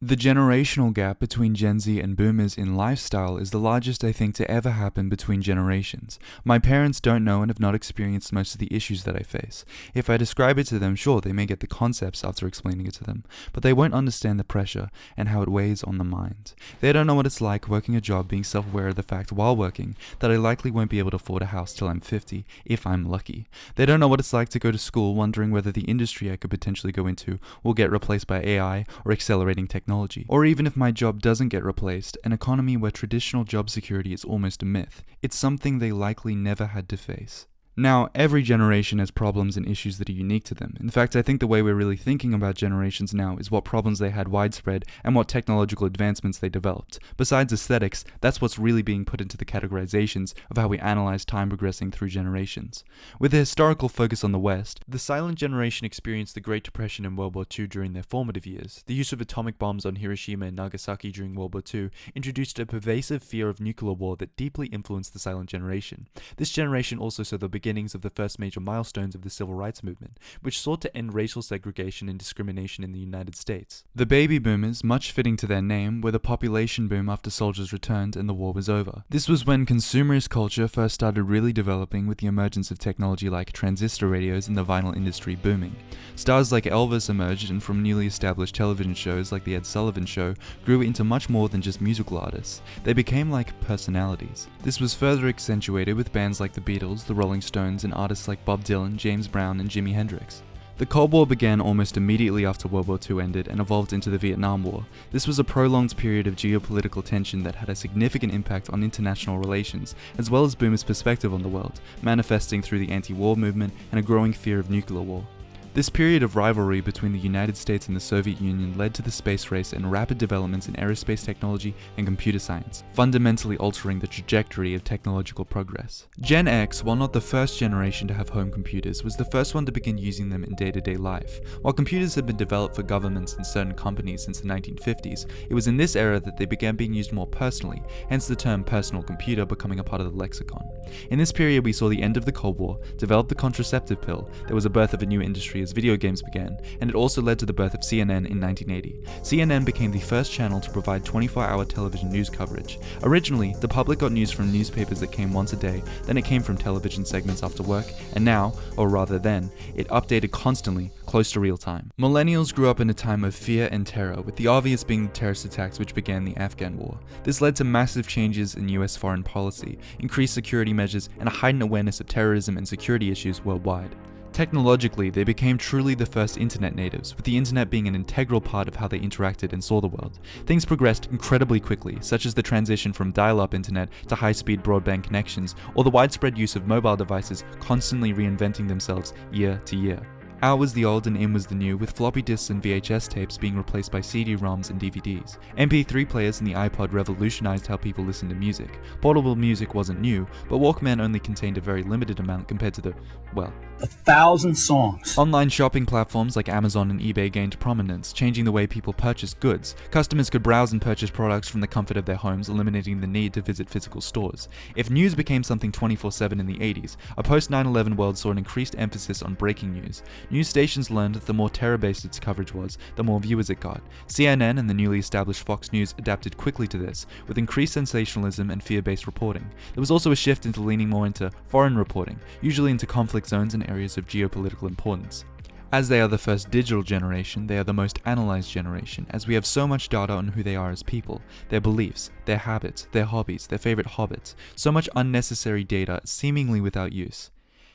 The generational gap between Gen Z and boomers in lifestyle is the largest I think to ever happen between generations. My parents don't know and have not experienced most of the issues that I face. If I describe it to them, sure, they may get the concepts after explaining it to them, but they won't understand the pressure and how it weighs on the mind. They don't know what it's like working a job, being self-aware of the fact while working that I likely won't be able to afford a house till I'm 50, if I'm lucky. They don't know what it's like to go to school wondering whether the industry I could potentially go into will get replaced by AI or accelerating technology. Or even if my job doesn't get replaced, an economy where traditional job security is almost a myth. It's something they likely never had to face. Now, every generation has problems and issues that are unique to them. In fact, I think the way we're really thinking about generations now is what problems they had widespread and what technological advancements they developed. Besides aesthetics, that's what's really being put into the categorizations of how we analyze time progressing through generations. With a historical focus on the West, the silent generation experienced the Great Depression and World War II during their formative years. The use of atomic bombs on Hiroshima and Nagasaki during World War II introduced a pervasive fear of nuclear war that deeply influenced the silent generation. This generation also saw the beginnings of the first major milestones of the civil rights movement, which sought to end racial segregation and discrimination in the United States. The baby boomers, much fitting to their name, were the population boom after soldiers returned and the war was over. This was when consumerist culture first started really developing, with the emergence of technology like transistor radios and the vinyl industry booming. Stars like Elvis emerged, and from newly established television shows like The Ed Sullivan Show grew into much more than just musical artists. They became like personalities. This was further accentuated with bands like the Beatles, the Rolling Stones, and artists like Bob Dylan, James Brown, and Jimi Hendrix. The Cold War began almost immediately after World War II ended and evolved into the Vietnam War. This was a prolonged period of geopolitical tension that had a significant impact on international relations, as well as boomers' perspective on the world, manifesting through the anti-war movement and a growing fear of nuclear war. This period of rivalry between the United States and the Soviet Union led to the space race and rapid developments in aerospace technology and computer science, fundamentally altering the trajectory of technological progress. Gen X, while not the first generation to have home computers, was the first one to begin using them in day-to-day life. While computers had been developed for governments and certain companies since the 1950s, it was in this era that they began being used more personally, hence the term personal computer becoming a part of the lexicon. In this period, we saw the end of the Cold War, developed the contraceptive pill, there was a birth of a new industry as video games began, and it also led to the birth of CNN in 1980. CNN became the first channel to provide 24-hour television news coverage. Originally, the public got news from newspapers that came once a day, then it came from television segments after work, and now, or rather then, it updated constantly, close to real time. Millennials grew up in a time of fear and terror, with the obvious being the terrorist attacks which began the Afghan war. This led to massive changes in US foreign policy, increased security measures, and a heightened awareness of terrorism and security issues worldwide. Technologically, they became truly the first internet natives, with the internet being an integral part of how they interacted and saw the world. Things progressed incredibly quickly, such as the transition from dial-up internet to high-speed broadband connections, or the widespread use of mobile devices constantly reinventing themselves year to year. Out was the old and in was the new, with floppy disks and VHS tapes being replaced by CD-ROMs and DVDs. MP3 players and the iPod revolutionized how people listened to music. Portable music wasn't new, but Walkman only contained a very limited amount compared to 1,000 songs. Online shopping platforms like Amazon and eBay gained prominence, changing the way people purchased goods. Customers could browse and purchase products from the comfort of their homes, eliminating the need to visit physical stores. If news became something 24/7 in the 80s, a post-9/11 world saw an increased emphasis on breaking news. News stations learned that the more terror-based its coverage was, the more viewers it got. CNN and the newly established Fox News adapted quickly to this, with increased sensationalism and fear-based reporting. There was also a shift into leaning more into foreign reporting, usually into conflict zones and areas of geopolitical importance. As they are the first digital generation, they are the most analyzed generation, as we have so much data on who they are as people, their beliefs, their habits, their hobbies, their favorite hobbits, so much unnecessary data seemingly without use.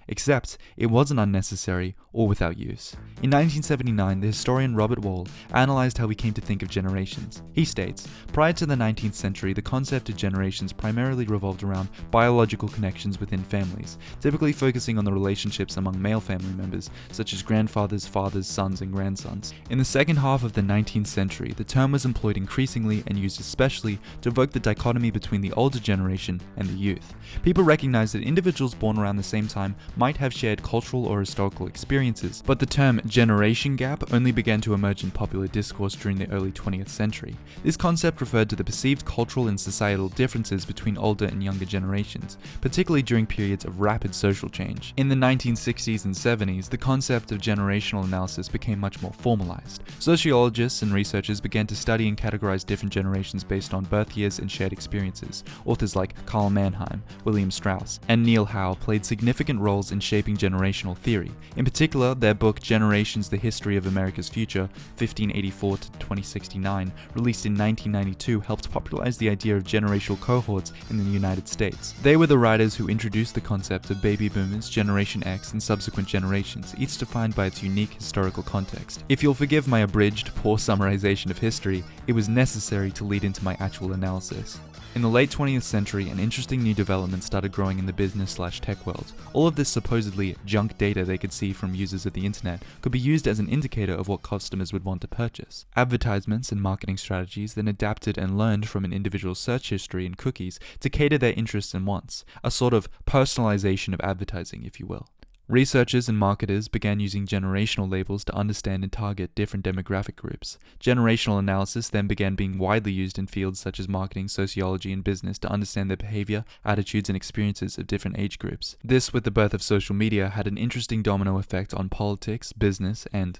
Except, it wasn't unnecessary or without use. In 1979, the historian Robert Wall analyzed how we came to think of generations. He states, prior to the 19th century, the concept of generations primarily revolved around biological connections within families, typically focusing on the relationships among male family members, such as grandfathers, fathers, sons, and grandsons. In the second half of the 19th century, the term was employed increasingly and used especially to evoke the dichotomy between the older generation and the youth. People recognized that individuals born around the same time might have shared cultural or historical experiences, but the term generation gap only began to emerge in popular discourse during the early 20th century. This concept referred to the perceived cultural and societal differences between older and younger generations, particularly during periods of rapid social change. In the 1960s and 70s, the concept of generational analysis became much more formalized. Sociologists and researchers began to study and categorize different generations based on birth years and shared experiences. Authors like Karl Mannheim, William Strauss, and Neil Howe played significant roles in shaping generational theory. In particular, their book Generations: The History of America's Future, 1584 to 2069, released in 1992, helped popularize the idea of generational cohorts in the United States. They were the writers who introduced the concept of baby boomers, Generation X, and subsequent generations, each defined by its unique historical context. If you'll forgive my abridged, poor summarization of history, it was necessary to lead into my actual analysis. In the late 20th century, an interesting new development started growing in the business/tech world. All of this supposedly junk data they could see from users of the internet could be used as an indicator of what customers would want to purchase. Advertisements and marketing strategies then adapted and learned from an individual's search history and cookies to cater their interests and wants, a sort of personalization of advertising, if you will. Researchers and marketers began using generational labels to understand and target different demographic groups. Generational analysis then began being widely used in fields such as marketing, sociology, and business to understand the behavior, attitudes, and experiences of different age groups. This, with the birth of social media, had an interesting domino effect on politics, business, and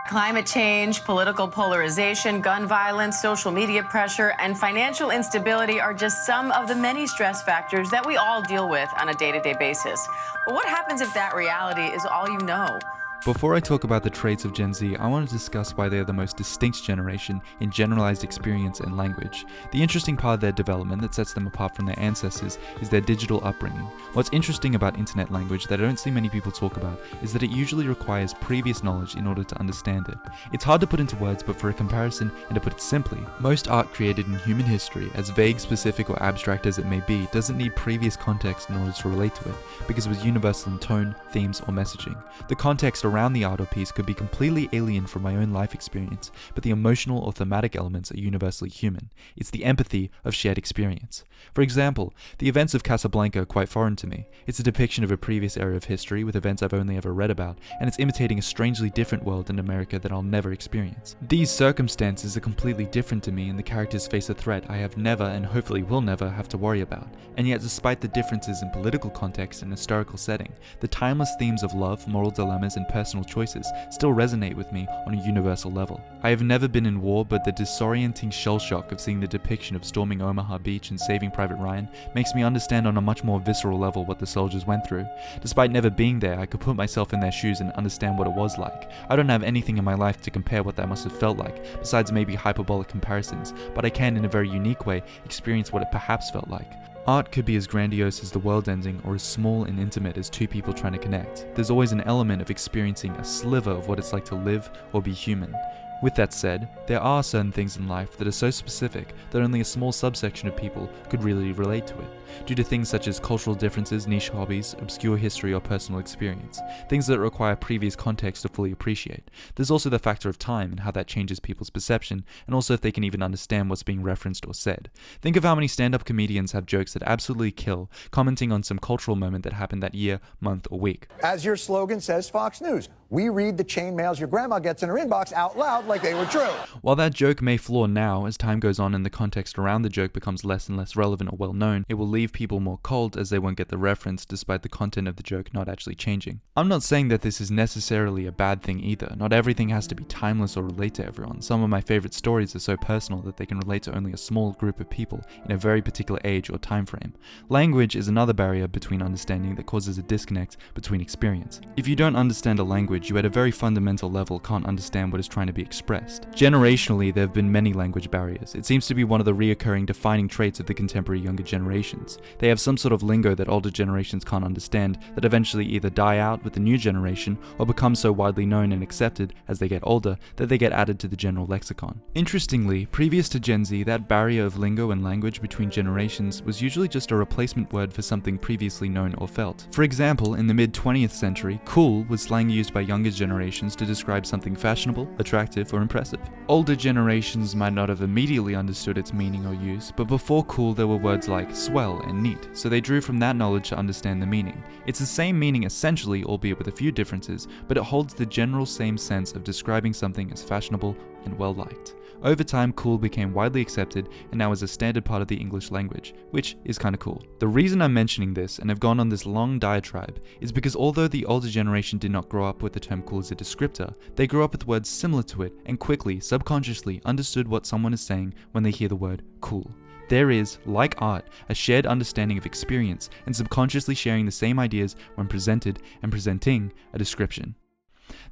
climate change, political polarization, gun violence, social media pressure, and financial instability are just some of the many stress factors that we all deal with on a day-to-day basis. But what happens if that reality is all you know? Before I talk about the traits of Gen Z, I want to discuss why they are the most distinct generation in generalized experience and language. The interesting part of their development that sets them apart from their ancestors is their digital upbringing. What's interesting about internet language that I don't see many people talk about is that it usually requires previous knowledge in order to understand it. It's hard to put into words, but for a comparison, and to put it simply, most art created in human history, as vague, specific, or abstract as it may be, doesn't need previous context in order to relate to it, because it was universal in tone, themes, or messaging. The context around the art or piece could be completely alien from my own life experience, but the emotional or thematic elements are universally human. It's the empathy of shared experience. For example, the events of Casablanca are quite foreign to me. It's a depiction of a previous era of history with events I've only ever read about, and it's imitating a strangely different world in America that I'll never experience. These circumstances are completely different to me, and the characters face a threat I have never and hopefully will never have to worry about. And yet, despite the differences in political context and historical setting, the timeless themes of love, moral dilemmas, and personal choices still resonate with me on a universal level. I have never been in war, but the disorienting shell shock of seeing the depiction of storming Omaha Beach and saving Private Ryan makes me understand on a much more visceral level what the soldiers went through. Despite never being there, I could put myself in their shoes and understand what it was like. I don't have anything in my life to compare what that must have felt like, besides maybe hyperbolic comparisons, but I can, in a very unique way, experience what it perhaps felt like. Art could be as grandiose as the world ending or as small and intimate as two people trying to connect. There's always an element of experiencing a sliver of what it's like to live or be human. With that said, there are certain things in life that are so specific that only a small subsection of people could really relate to it, due to things such as cultural differences, niche hobbies, obscure history, or personal experience, things that require previous context to fully appreciate. There's also the factor of time and how that changes people's perception, and also if they can even understand what's being referenced or said. Think of how many stand-up comedians have jokes that absolutely kill, commenting on some cultural moment that happened that year, month, or week. As your slogan says, Fox News, we read the chain mails your grandma gets in her inbox out loud like they were true. While that joke may flaw now, as time goes on and the context around the joke becomes less and less relevant or well known, it will leave people more cold as they won't get the reference despite the content of the joke not actually changing. I'm not saying that this is necessarily a bad thing either. Not everything has to be timeless or relate to everyone. Some of my favorite stories are so personal that they can relate to only a small group of people in a very particular age or time frame. Language is another barrier between understanding that causes a disconnect between experience. If you don't understand a language, you at a very fundamental level can't understand what is trying to be expressed. Generationally, there have been many language barriers. It seems to be one of the reoccurring defining traits of the contemporary younger generations. They have some sort of lingo that older generations can't understand that eventually either die out with the new generation or become so widely known and accepted as they get older that they get added to the general lexicon. Interestingly, previous to Gen Z, that barrier of lingo and language between generations was usually just a replacement word for something previously known or felt. For example, in the mid-20th century, cool was slang used by younger generations to describe something fashionable, attractive, creative or impressive. Older generations might not have immediately understood its meaning or use, but before cool there were words like swell and neat, so they drew from that knowledge to understand the meaning. It's the same meaning essentially, albeit with a few differences, but it holds the general same sense of describing something as fashionable and well-liked. Over time, cool became widely accepted and now is a standard part of the English language, which is kinda cool. The reason I'm mentioning this and have gone on this long diatribe is because although the older generation did not grow up with the term cool as a descriptor, they grew up with words similar to it and quickly, subconsciously understood what someone is saying when they hear the word cool. There is, like art, a shared understanding of experience and subconsciously sharing the same ideas when presented and presenting a description.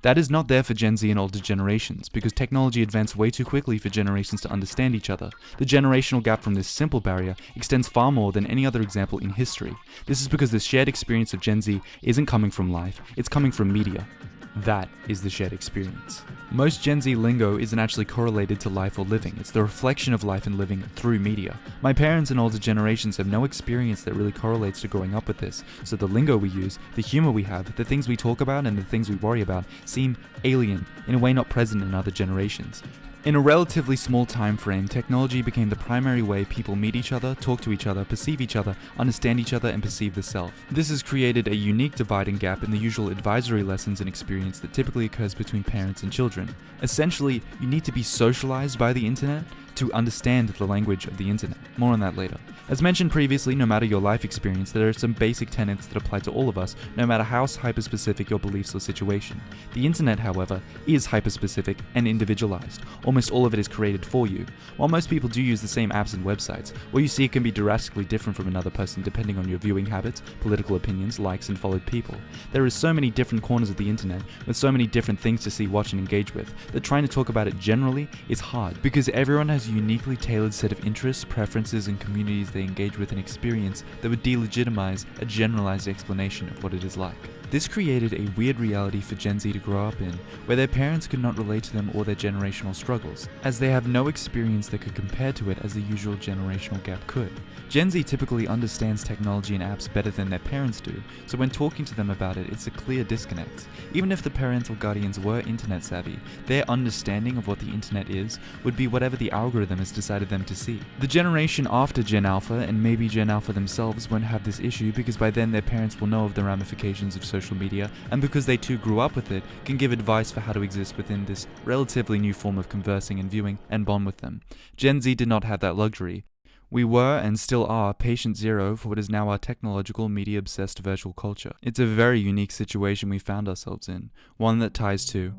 That is not there for Gen Z and older generations, because technology advanced way too quickly for generations to understand each other. The generational gap from this simple barrier extends far more than any other example in history. This is because the shared experience of Gen Z isn't coming from life, it's coming from media. That is the shared experience. Most Gen Z lingo isn't actually correlated to life or living, it's the reflection of life and living through media. My parents and older generations have no experience that really correlates to growing up with this, so the lingo we use, the humor we have, the things we talk about and the things we worry about seem alien, in a way not present in other generations. In a relatively small time frame, technology became the primary way people meet each other, talk to each other, perceive each other, understand each other, and perceive the self. This has created a unique dividing gap in the usual advisory lessons and experience that typically occurs between parents and children. Essentially, you need to be socialized by the internet to understand the language of the internet. More on that later. As mentioned previously, no matter your life experience, there are some basic tenets that apply to all of us, no matter how hyper-specific your beliefs or situation. The internet, however, is hyper-specific and individualized. Almost all of it is created for you. While most people do use the same apps and websites, what you see can be drastically different from another person depending on your viewing habits, political opinions, likes, and followed people. There is so many different corners of the internet, with so many different things to see, watch, and engage with, that trying to talk about it generally is hard, because everyone has a uniquely tailored set of interests, preferences, and communities they engage with and experience that would delegitimize a generalized explanation of what it is like. This created a weird reality for Gen Z to grow up in, where their parents could not relate to them or their generational struggles, as they have no experience that could compare to it as the usual generational gap could. Gen Z typically understands technology and apps better than their parents do, so when talking to them about it, it's a clear disconnect. Even if the parental guardians were internet savvy, their understanding of what the internet is would be whatever the algorithm has decided them to see. The generation after Gen Alpha, and maybe Gen Alpha themselves, won't have this issue because by then their parents will know of the ramifications of social media, and because they too grew up with it, can give advice for how to exist within this relatively new form of conversing and viewing and bond with them. Gen Z did not have that luxury. We were, and still are, patient zero for what is now our technological, media-obsessed virtual culture. It's a very unique situation we found ourselves in, one that ties to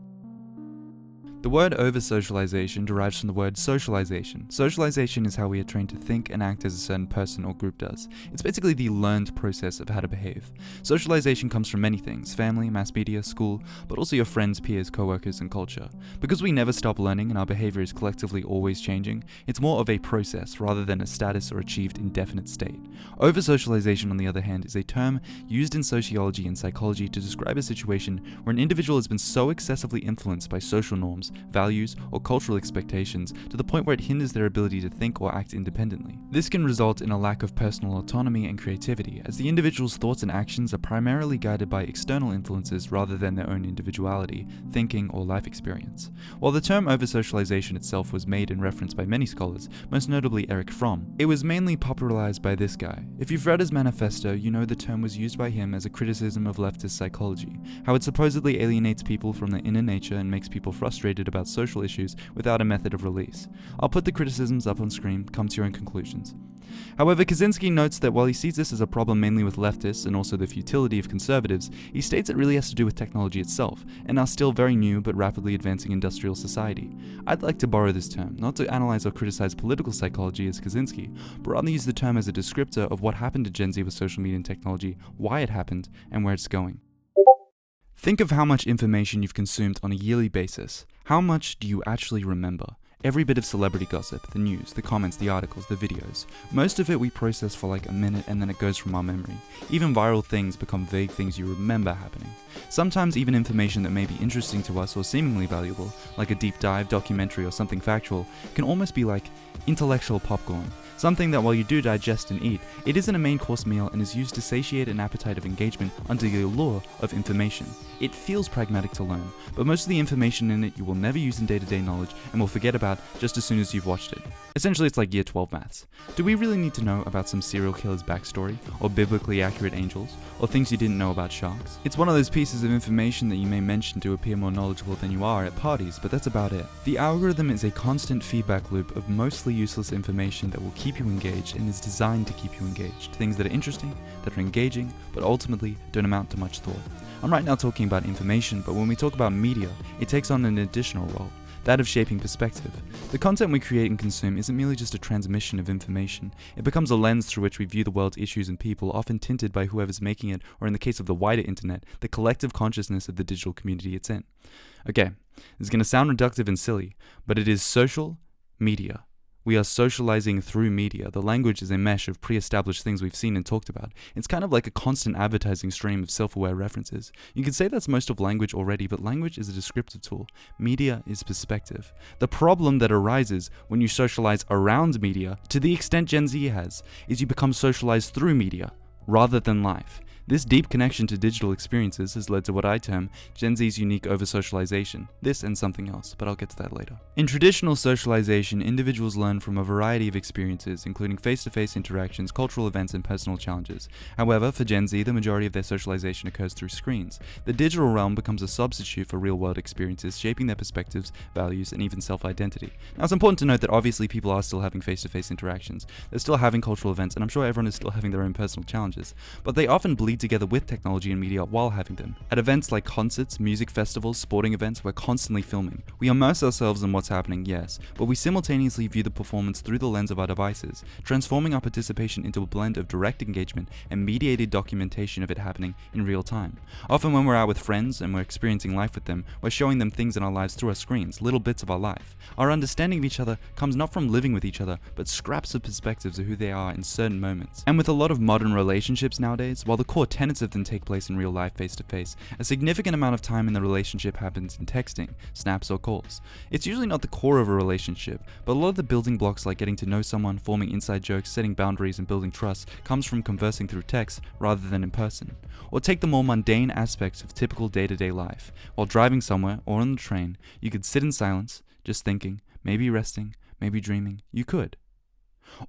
the word oversocialization derives from the word socialization. Socialization is how we are trained to think and act as a certain person or group does. It's basically the learned process of how to behave. Socialization comes from many things: family, mass media, school, but also your friends, peers, co-workers, and culture. Because we never stop learning and our behavior is collectively always changing, it's more of a process rather than a status or achieved indefinite state. Oversocialization, on the other hand, is a term used in sociology and psychology to describe a situation where an individual has been so excessively influenced by social norms, values, or cultural expectations to the point where it hinders their ability to think or act independently. This can result in a lack of personal autonomy and creativity, as the individual's thoughts and actions are primarily guided by external influences rather than their own individuality, thinking, or life experience. While the term oversocialization itself was made and referenced by many scholars, most notably Erich Fromm, it was mainly popularized by this guy. If you've read his manifesto, you know the term was used by him as a criticism of leftist psychology, how it supposedly alienates people from their inner nature and makes people frustrated about social issues without a method of release. I'll put the criticisms up on screen, come to your own conclusions. However, Kaczynski notes that while he sees this as a problem mainly with leftists and also the futility of conservatives, he states it really has to do with technology itself, and our still very new but rapidly advancing industrial society. I'd like to borrow this term, not to analyze or criticize political psychology as Kaczynski, but rather use the term as a descriptor of what happened to Gen Z with social media and technology, why it happened, and where it's going. Think of how much information you've consumed on a yearly basis. How much do you actually remember? Every bit of celebrity gossip, the news, the comments, the articles, the videos. Most of it we process for like a minute and then it goes from our memory. Even viral things become vague things you remember happening. Sometimes even information that may be interesting to us or seemingly valuable, like a deep dive, documentary, or something factual, can almost be like Intellectual popcorn. Something that while you do digest and eat, it isn't a main course meal and is used to satiate an appetite of engagement under the allure of information. It feels pragmatic to learn, but most of the information in it you will never use in day-to-day knowledge and will forget about just as soon as you've watched it. Essentially, it's like year 12 maths. Do we really need to know about some serial killer's backstory, or biblically accurate angels, or things you didn't know about sharks? It's one of those pieces of information that you may mention to appear more knowledgeable than you are at parties, but that's about it. The algorithm is a constant feedback loop of mostly useless information that will keep you engaged and is designed to keep you engaged. Things that are interesting, that are engaging, but ultimately don't amount to much thought. I'm right now talking about information, but when we talk about media, it takes on an additional role, that of shaping perspective. The content we create and consume isn't merely just a transmission of information, it becomes a lens through which we view the world's issues and people, often tinted by whoever's making it, or in the case of the wider internet, the collective consciousness of the digital community it's in. Okay, this is going to sound reductive and silly, but it is social media. We are socializing through media. The language is a mesh of pre-established things we've seen and talked about. It's kind of like a constant advertising stream of self-aware references. You could say that's most of language already, but language is a descriptive tool. Media is perspective. The problem that arises when you socialize around media, to the extent Gen Z has, is you become socialized through media, rather than life. This deep connection to digital experiences has led to what I term Gen Z's unique oversocialization. This and something else, but I'll get to that later. In traditional socialization, individuals learn from a variety of experiences, including face-to-face interactions, cultural events, and personal challenges. However, for Gen Z, the majority of their socialization occurs through screens. The digital realm becomes a substitute for real-world experiences, shaping their perspectives, values, and even self-identity. Now, it's important to note that obviously people are still having face-to-face interactions. They're still having cultural events, and I'm sure everyone is still having their own personal challenges. But they often bleed together with technology and media while having them. At events like concerts, music festivals, sporting events, we're constantly filming. We immerse ourselves in what's happening, yes, but we simultaneously view the performance through the lens of our devices, transforming our participation into a blend of direct engagement and mediated documentation of it happening in real time. Often when we're out with friends and we're experiencing life with them, we're showing them things in our lives through our screens, little bits of our life. Our understanding of each other comes not from living with each other, but scraps of perspectives of who they are in certain moments. And with a lot of modern relationships nowadays, while the core tenets of them take place in real life face to face, a significant amount of time in the relationship happens in texting, snaps, or calls. It's usually not the core of a relationship, but a lot of the building blocks like getting to know someone, forming inside jokes, setting boundaries, and building trust comes from conversing through text rather than in person. Or take the more mundane aspects of typical day-to-day life. While driving somewhere or on the train, you could sit in silence, just thinking, maybe resting, maybe dreaming. You could.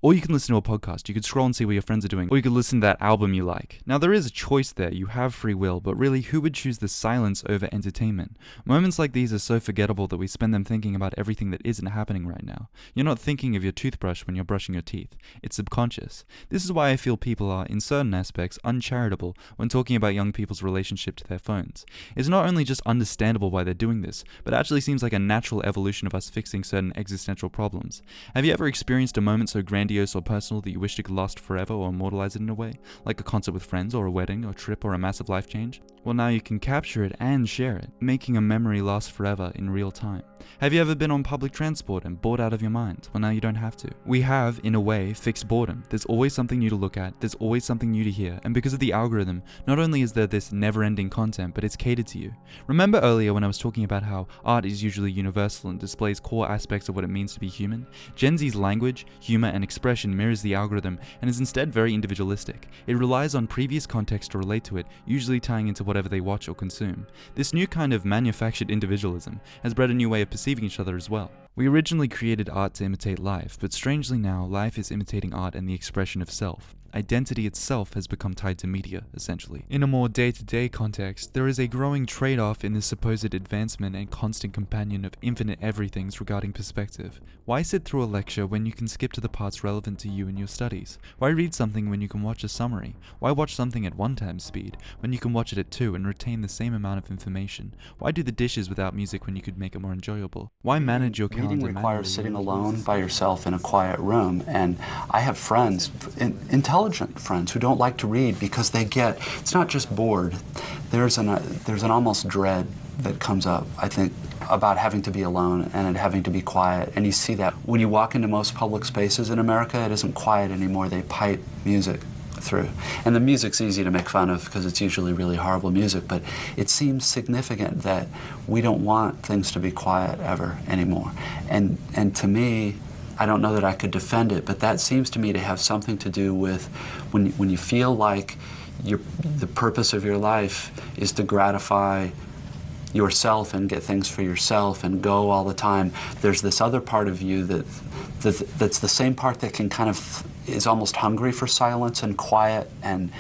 Or you can listen to a podcast, you could scroll and see what your friends are doing, or you could listen to that album you like. Now there is a choice there, you have free will, but really who would choose the silence over entertainment? Moments like these are so forgettable that we spend them thinking about everything that isn't happening right now. You're not thinking of your toothbrush when you're brushing your teeth. It's subconscious. This is why I feel people are, in certain aspects, uncharitable when talking about young people's relationship to their phones. It's not only just understandable why they're doing this, but actually seems like a natural evolution of us fixing certain existential problems. Have you ever experienced a moment so grandiose or personal that you wished it could last forever or immortalize it in a way? Like a concert with friends, or a wedding, or a trip, or a massive life change? Well, now you can capture it and share it, making a memory last forever in real time. Have you ever been on public transport and bored out of your mind? Well, now you don't have to. We have, in a way, fixed boredom. There's always something new to look at, there's always something new to hear, and because of the algorithm, not only is there this never-ending content, but it's catered to you. Remember earlier when I was talking about how art is usually universal and displays core aspects of what it means to be human? Gen Z's language, humor, and expression mirrors the algorithm and is instead very individualistic. It relies on previous context to relate to it, usually tying into whatever they watch or consume. This new kind of manufactured individualism has bred a new way of perceiving each other as well. We originally created art to imitate life, but strangely now, life is imitating art and the expression of self. Identity itself has become tied to media, essentially. In a more day-to-day context, there is a growing trade-off in the supposed advancement and constant companion of infinite everythings regarding perspective. Why sit through a lecture when you can skip to the parts relevant to you and your studies? Why read something when you can watch a summary? Why watch something at 1x speed when you can watch it at 2 and retain the same amount of information? Why do the dishes without music when you could make it more enjoyable? Why manage your calendar Reading requires manually? sitting alone by yourself in a quiet room, and I have friends, intelligent friends, who don't like to read because they get, it's not just bored, there's an almost dread that comes up, I think, about having to be alone and having to be quiet. And you see that when you walk into most public spaces in America, it isn't quiet anymore. They pipe music through. And the music's easy to make fun of because it's usually really horrible music, but it seems significant that we don't want things to be quiet ever anymore. And to me, I don't know that I could defend it, but that seems to me to have something to do with when you feel like the purpose of your life is to gratify yourself and get things for yourself and go all the time. There's this other part of you that's the same part that can kind of is almost hungry for silence and quiet and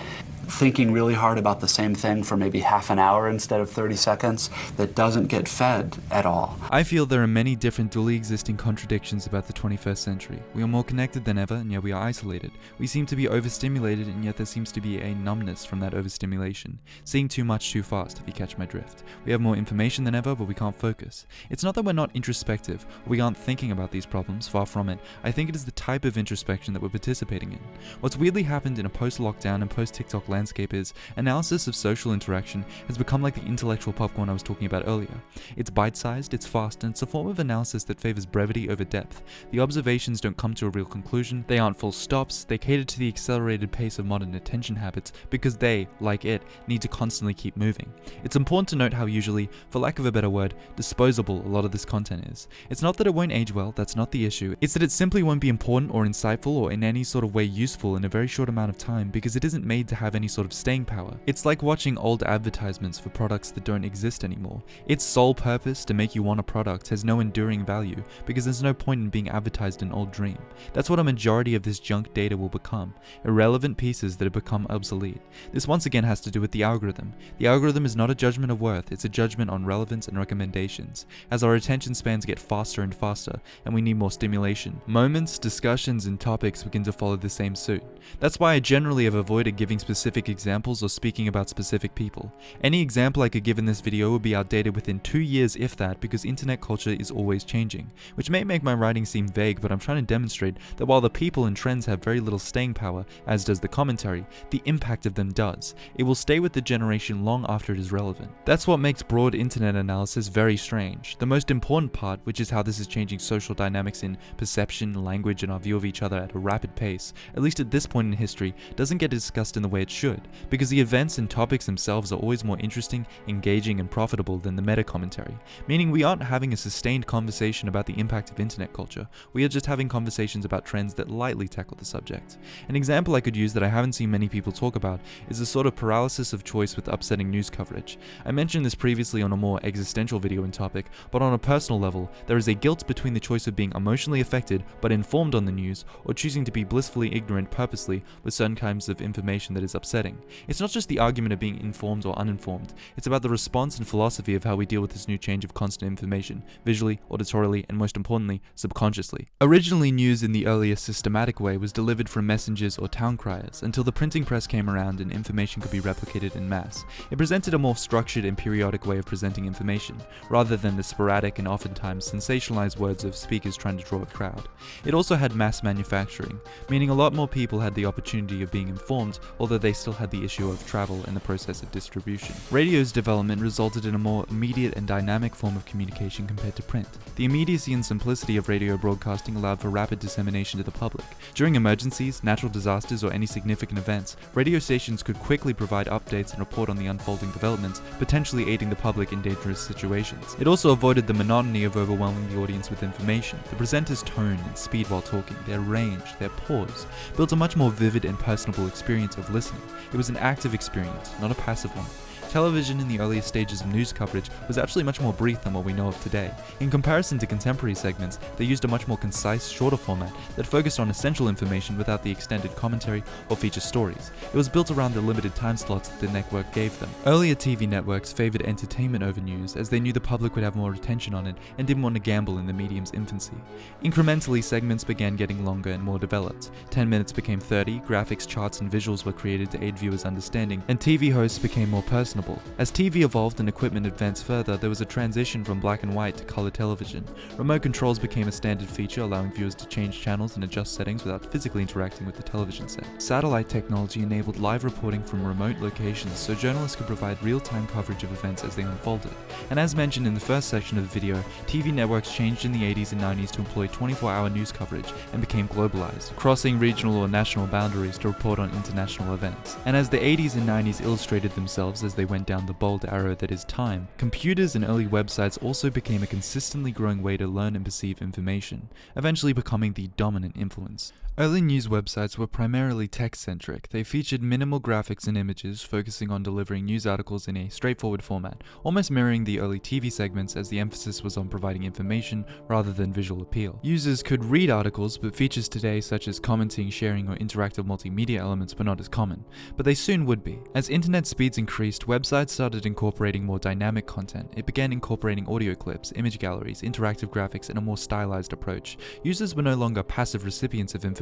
thinking really hard about the same thing for maybe half an hour instead of 30 seconds that doesn't get fed at all. I feel there are many different dually existing contradictions about the 21st century. We are more connected than ever, and yet we are isolated. We seem to be overstimulated, and yet there seems to be a numbness from that overstimulation. Seeing too much too fast, if you catch my drift. We have more information than ever, but we can't focus. It's not that we're not introspective, or we aren't thinking about these problems, far from it. I think it is the type of introspection that we're participating in. What's weirdly happened in a post-lockdown and post-TikTok landscape is analysis of social interaction has become like the intellectual popcorn I was talking about earlier. It's bite-sized, it's fast, and it's a form of analysis that favors brevity over depth. The observations don't come to a real conclusion, they aren't full stops, they cater to the accelerated pace of modern attention habits because they, like it, need to constantly keep moving. It's important to note how usually, for lack of a better word, disposable a lot of this content is. It's not that it won't age well, that's not the issue, it's that it simply won't be important or insightful or in any sort of way useful in a very short amount of time because it isn't made to have any sort of staying power. It's like watching old advertisements for products that don't exist anymore. Its sole purpose to make you want a product has no enduring value because there's no point in being advertised an old dream. That's what a majority of this junk data will become, irrelevant pieces that have become obsolete. This once again has to do with the algorithm. The algorithm is not a judgment of worth, it's a judgment on relevance and recommendations. As our attention spans get faster and faster, and we need more stimulation, moments, discussions, and topics begin to follow the same suit. That's why I generally have avoided giving specific examples or speaking about specific people. Any example I could give in this video would be outdated within 2 years if that, because internet culture is always changing, which may make my writing seem vague, but I'm trying to demonstrate that while the people and trends have very little staying power, as does the commentary, the impact of them does. It will stay with the generation long after it is relevant. That's what makes broad internet analysis very strange. The most important part, which is how this is changing social dynamics in perception, language, and our view of each other at a rapid pace, at least at this point in history, doesn't get discussed in the way it should, because the events and topics themselves are always more interesting, engaging, and profitable than the meta-commentary, meaning we aren't having a sustained conversation about the impact of internet culture, we are just having conversations about trends that lightly tackle the subject. An example I could use that I haven't seen many people talk about is the sort of paralysis of choice with upsetting news coverage. I mentioned this previously on a more existential video and topic, but on a personal level, there is a guilt between the choice of being emotionally affected but informed on the news, or choosing to be blissfully ignorant purposely with certain kinds of information that is upsetting. It's not just the argument of being informed or uninformed, it's about the response and philosophy of how we deal with this new change of constant information, visually, auditorily, and most importantly, subconsciously. Originally, news in the earlier systematic way was delivered from messengers or town criers, until the printing press came around and information could be replicated en masse. It presented a more structured and periodic way of presenting information, rather than the sporadic and oftentimes sensationalized words of speakers trying to draw a crowd. It also had mass manufacturing, meaning a lot more people had the opportunity of being informed, although they still had the issue of travel and the process of distribution. Radio's development resulted in a more immediate and dynamic form of communication compared to print. The immediacy and simplicity of radio broadcasting allowed for rapid dissemination to the public. During emergencies, natural disasters, or any significant events, radio stations could quickly provide updates and report on the unfolding developments, potentially aiding the public in dangerous situations. It also avoided the monotony of overwhelming the audience with information. The presenter's tone and speed while talking, their range, their pause, built a much more vivid and personable experience of listening. It was an active experience, not a passive one. Television in the earliest stages of news coverage was actually much more brief than what we know of today. In comparison to contemporary segments, they used a much more concise, shorter format that focused on essential information without the extended commentary or feature stories. It was built around the limited time slots that the network gave them. Earlier TV networks favored entertainment over news, as they knew the public would have more attention on it and didn't want to gamble in the medium's infancy. Incrementally, segments began getting longer and more developed. 10 minutes became 30, graphics, charts, and visuals were created to aid viewers' understanding, and TV hosts became more personal. As TV evolved and equipment advanced further, there was a transition from black and white to color television. Remote controls became a standard feature, allowing viewers to change channels and adjust settings without physically interacting with the television set. Satellite technology enabled live reporting from remote locations, so journalists could provide real-time coverage of events as they unfolded. And as mentioned in the first section of the video, TV networks changed in the 80s and 90s to employ 24-hour news coverage and became globalized, crossing regional or national boundaries to report on international events. And as the 80s and 90s illustrated themselves as they went down the bold arrow that is time, computers and early websites also became a consistently growing way to learn and perceive information, eventually becoming the dominant influence. Early news websites were primarily text-centric. They featured minimal graphics and images, focusing on delivering news articles in a straightforward format, almost mirroring the early TV segments as the emphasis was on providing information rather than visual appeal. Users could read articles, but features today such as commenting, sharing, or interactive multimedia elements were not as common, but they soon would be. As internet speeds increased, websites started incorporating more dynamic content. It began incorporating audio clips, image galleries, interactive graphics, and a more stylized approach. Users were no longer passive recipients of information,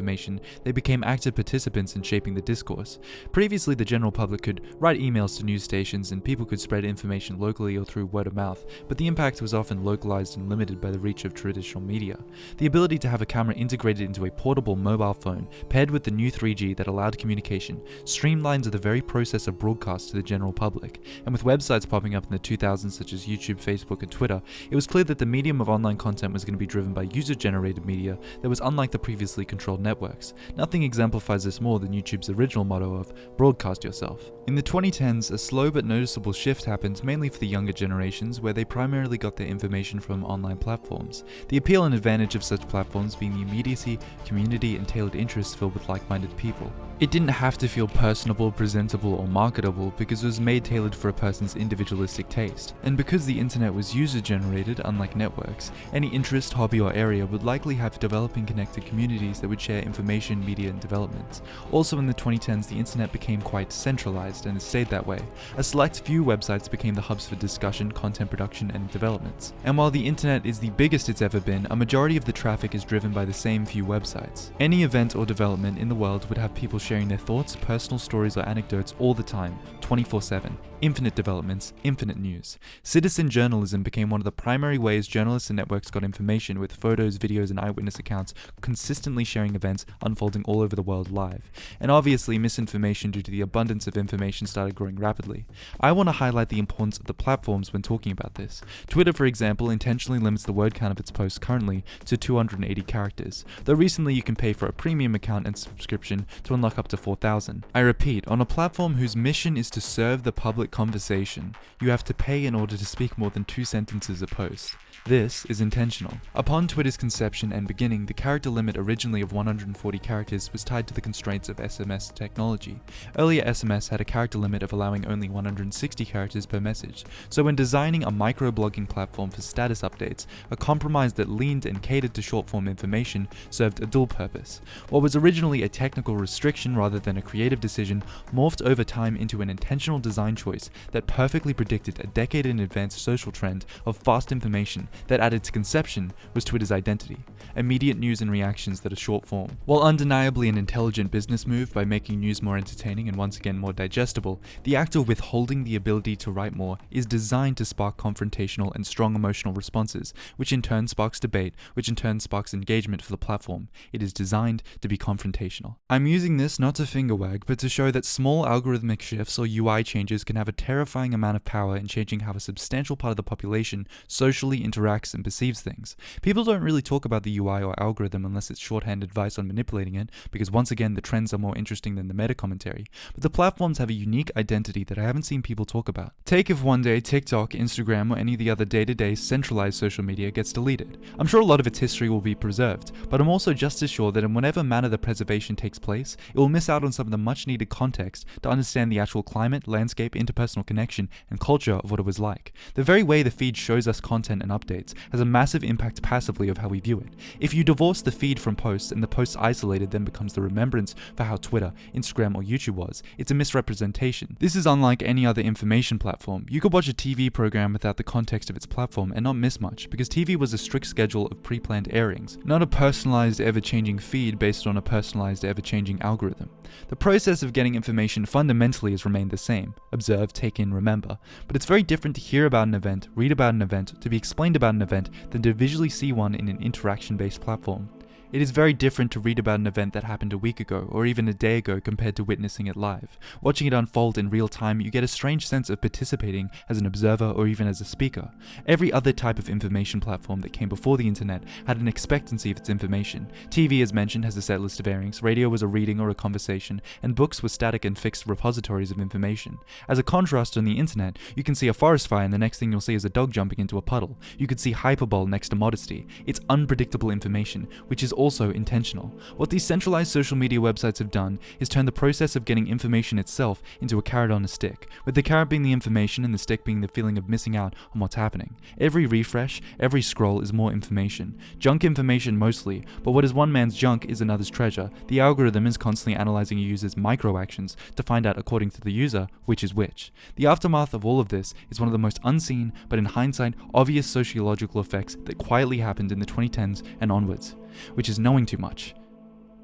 they became active participants in shaping the discourse. Previously, the general public could write emails to news stations and people could spread information locally or through word of mouth, but the impact was often localized and limited by the reach of traditional media. The ability to have a camera integrated into a portable mobile phone, paired with the new 3G that allowed communication, streamlined the very process of broadcast to the general public. And with websites popping up in the 2000s such as YouTube, Facebook, and Twitter, it was clear that the medium of online content was going to be driven by user-generated media that was unlike the previously controlled networks. Nothing exemplifies this more than YouTube's original motto of broadcast yourself. In the 2010s, a slow but noticeable shift happened mainly for the younger generations, where they primarily got their information from online platforms. The appeal and advantage of such platforms being the immediacy, community, and tailored interests filled with like-minded people. It didn't have to feel personable, presentable, or marketable because it was made tailored for a person's individualistic taste. And because the internet was user-generated, unlike networks, any interest, hobby, or area would likely have developing connected communities that would share information, media, and developments. Also in the 2010s, the internet became quite centralized and has stayed that way. A select few websites became the hubs for discussion, content production, and developments. And while the internet is the biggest it's ever been, a majority of the traffic is driven by the same few websites. Any event or development in the world would have people sharing their thoughts, personal stories, or anecdotes all the time, 24/7. Infinite developments, infinite news. Citizen journalism became one of the primary ways journalists and networks got information, with photos, videos, and eyewitness accounts consistently sharing events unfolding all over the world live. And obviously, misinformation due to the abundance of information started growing rapidly. I want to highlight the importance of the platforms when talking about this. Twitter, for example, intentionally limits the word count of its posts currently to 280 characters, though recently you can pay for a premium account and subscription to unlock up to 4,000. I repeat, on a platform whose mission is to serve the public conversation, you have to pay in order to speak more than 2 sentences a post. This is intentional. Upon Twitter's conception and beginning, the character limit originally of 140 characters was tied to the constraints of SMS technology. Earlier SMS had a character limit of allowing only 160 characters per message, so when designing a microblogging platform for status updates, a compromise that leaned and catered to short-form information served a dual purpose. What was originally a technical restriction rather than a creative decision morphed over time into an intentional design choice that perfectly predicted a decade in advance social trend of fast information that added to conception was Twitter's identity, immediate news and reactions that are short form. While undeniably an intelligent business move by making news more entertaining and once again more digestible, the act of withholding the ability to write more is designed to spark confrontational and strong emotional responses, which in turn sparks debate, which in turn sparks engagement for the platform. It is designed to be confrontational. I'm using this not to finger wag, but to show that small algorithmic shifts or UI changes can have a terrifying amount of power in changing how a substantial part of the population socially interacts and perceives things. People don't really talk about the UI or algorithm unless it's shorthand advice on manipulating it, because once again the trends are more interesting than the meta commentary, but the platforms have a unique identity that I haven't seen people talk about. Take if one day TikTok, Instagram, or any of the other day-to-day centralized social media gets deleted. I'm sure a lot of its history will be preserved, but I'm also just as sure that in whatever manner the preservation takes place, it will miss out on some of the much needed context to understand the actual climate, landscape, interpersonal connection, and culture of what it was like. The very way the feed shows us content and updates has a massive impact passively of how we view it. If you divorce the feed from posts and the post isolated then becomes the remembrance for how Twitter, Instagram, or YouTube was, it's a misrepresentation. This is unlike any other information platform. You could watch a TV program without the context of its platform and not miss much, because TV was a strict schedule of pre-planned airings, not a personalized, ever-changing feed based on a personalized, ever-changing algorithm. The process of getting information fundamentally has remained the same: observe, take in, remember. But it's very different to hear about an event, read about an event, to be explained about an event, than to visually see one in an interaction-based platform. It is very different to read about an event that happened a week ago or even a day ago compared to witnessing it live. Watching it unfold in real time, you get a strange sense of participating as an observer or even as a speaker. Every other type of information platform that came before the internet had an expectancy of its information. TV, as mentioned, has a set list of airings, radio was a reading or a conversation, and books were static and fixed repositories of information. As a contrast, on the internet, you can see a forest fire and the next thing you'll see is a dog jumping into a puddle. You could see hyperbole next to modesty. It's unpredictable information, which is also intentional. What these centralized social media websites have done is turn the process of getting information itself into a carrot on a stick, with the carrot being the information and the stick being the feeling of missing out on what's happening. Every refresh, every scroll is more information. Junk information mostly, but what is one man's junk is another's treasure. The algorithm is constantly analyzing a user's micro-actions to find out, according to the user, which is which. The aftermath of all of this is one of the most unseen, but in hindsight, obvious sociological effects that quietly happened in the 2010s and onwards, which is knowing too much,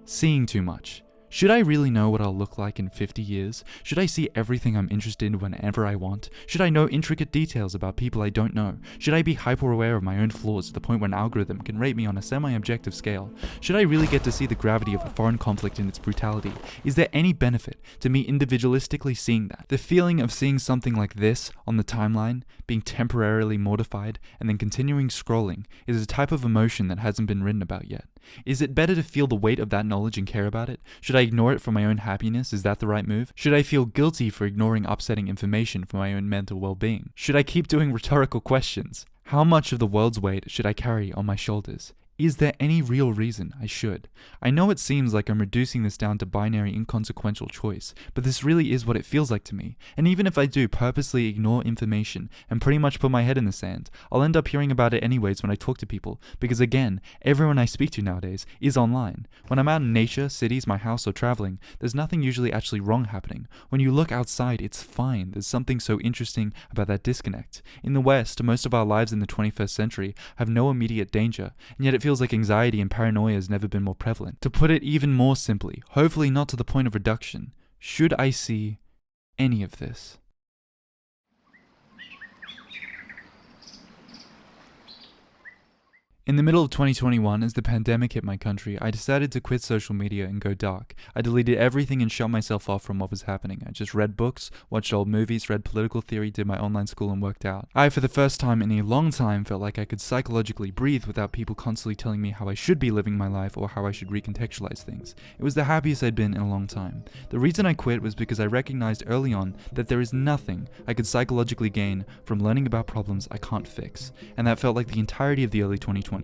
seeing too much. Should I really know what I'll look like in 50 years? Should I see everything I'm interested in whenever I want? Should I know intricate details about people I don't know? Should I be hyper-aware of my own flaws to the point where an algorithm can rate me on a semi-objective scale? Should I really get to see the gravity of a foreign conflict in its brutality? Is there any benefit to me individualistically seeing that? The feeling of seeing something like this on the timeline, being temporarily mortified, and then continuing scrolling, is a type of emotion that hasn't been written about yet. Is it better to feel the weight of that knowledge and care about it? Should I ignore it for my own happiness? Is that the right move? Should I feel guilty for ignoring upsetting information for my own mental well-being? Should I keep doing rhetorical questions? How much of the world's weight should I carry on my shoulders? Is there any real reason I should? I know it seems like I'm reducing this down to binary inconsequential choice, but this really is what it feels like to me. And even if I do purposely ignore information and pretty much put my head in the sand, I'll end up hearing about it anyways when I talk to people, because again, everyone I speak to nowadays is online. When I'm out in nature, cities, my house, or traveling, there's nothing usually actually wrong happening. When you look outside, it's fine. There's something so interesting about that disconnect. In the West, most of our lives in the 21st century have no immediate danger, and yet it feels like anxiety and paranoia has never been more prevalent. To put it even more simply, hopefully not to the point of reduction, should I see any of this? In the middle of 2021, as the pandemic hit my country, I decided to quit social media and go dark. I deleted everything and shut myself off from what was happening. I just read books, watched old movies, read political theory, did my online school, and worked out. I, for the first time in a long time, felt like I could psychologically breathe without people constantly telling me how I should be living my life or how I should recontextualize things. It was the happiest I'd been in a long time. The reason I quit was because I recognized early on that there is nothing I could psychologically gain from learning about problems I can't fix. And that felt like the entirety of the early 2020s.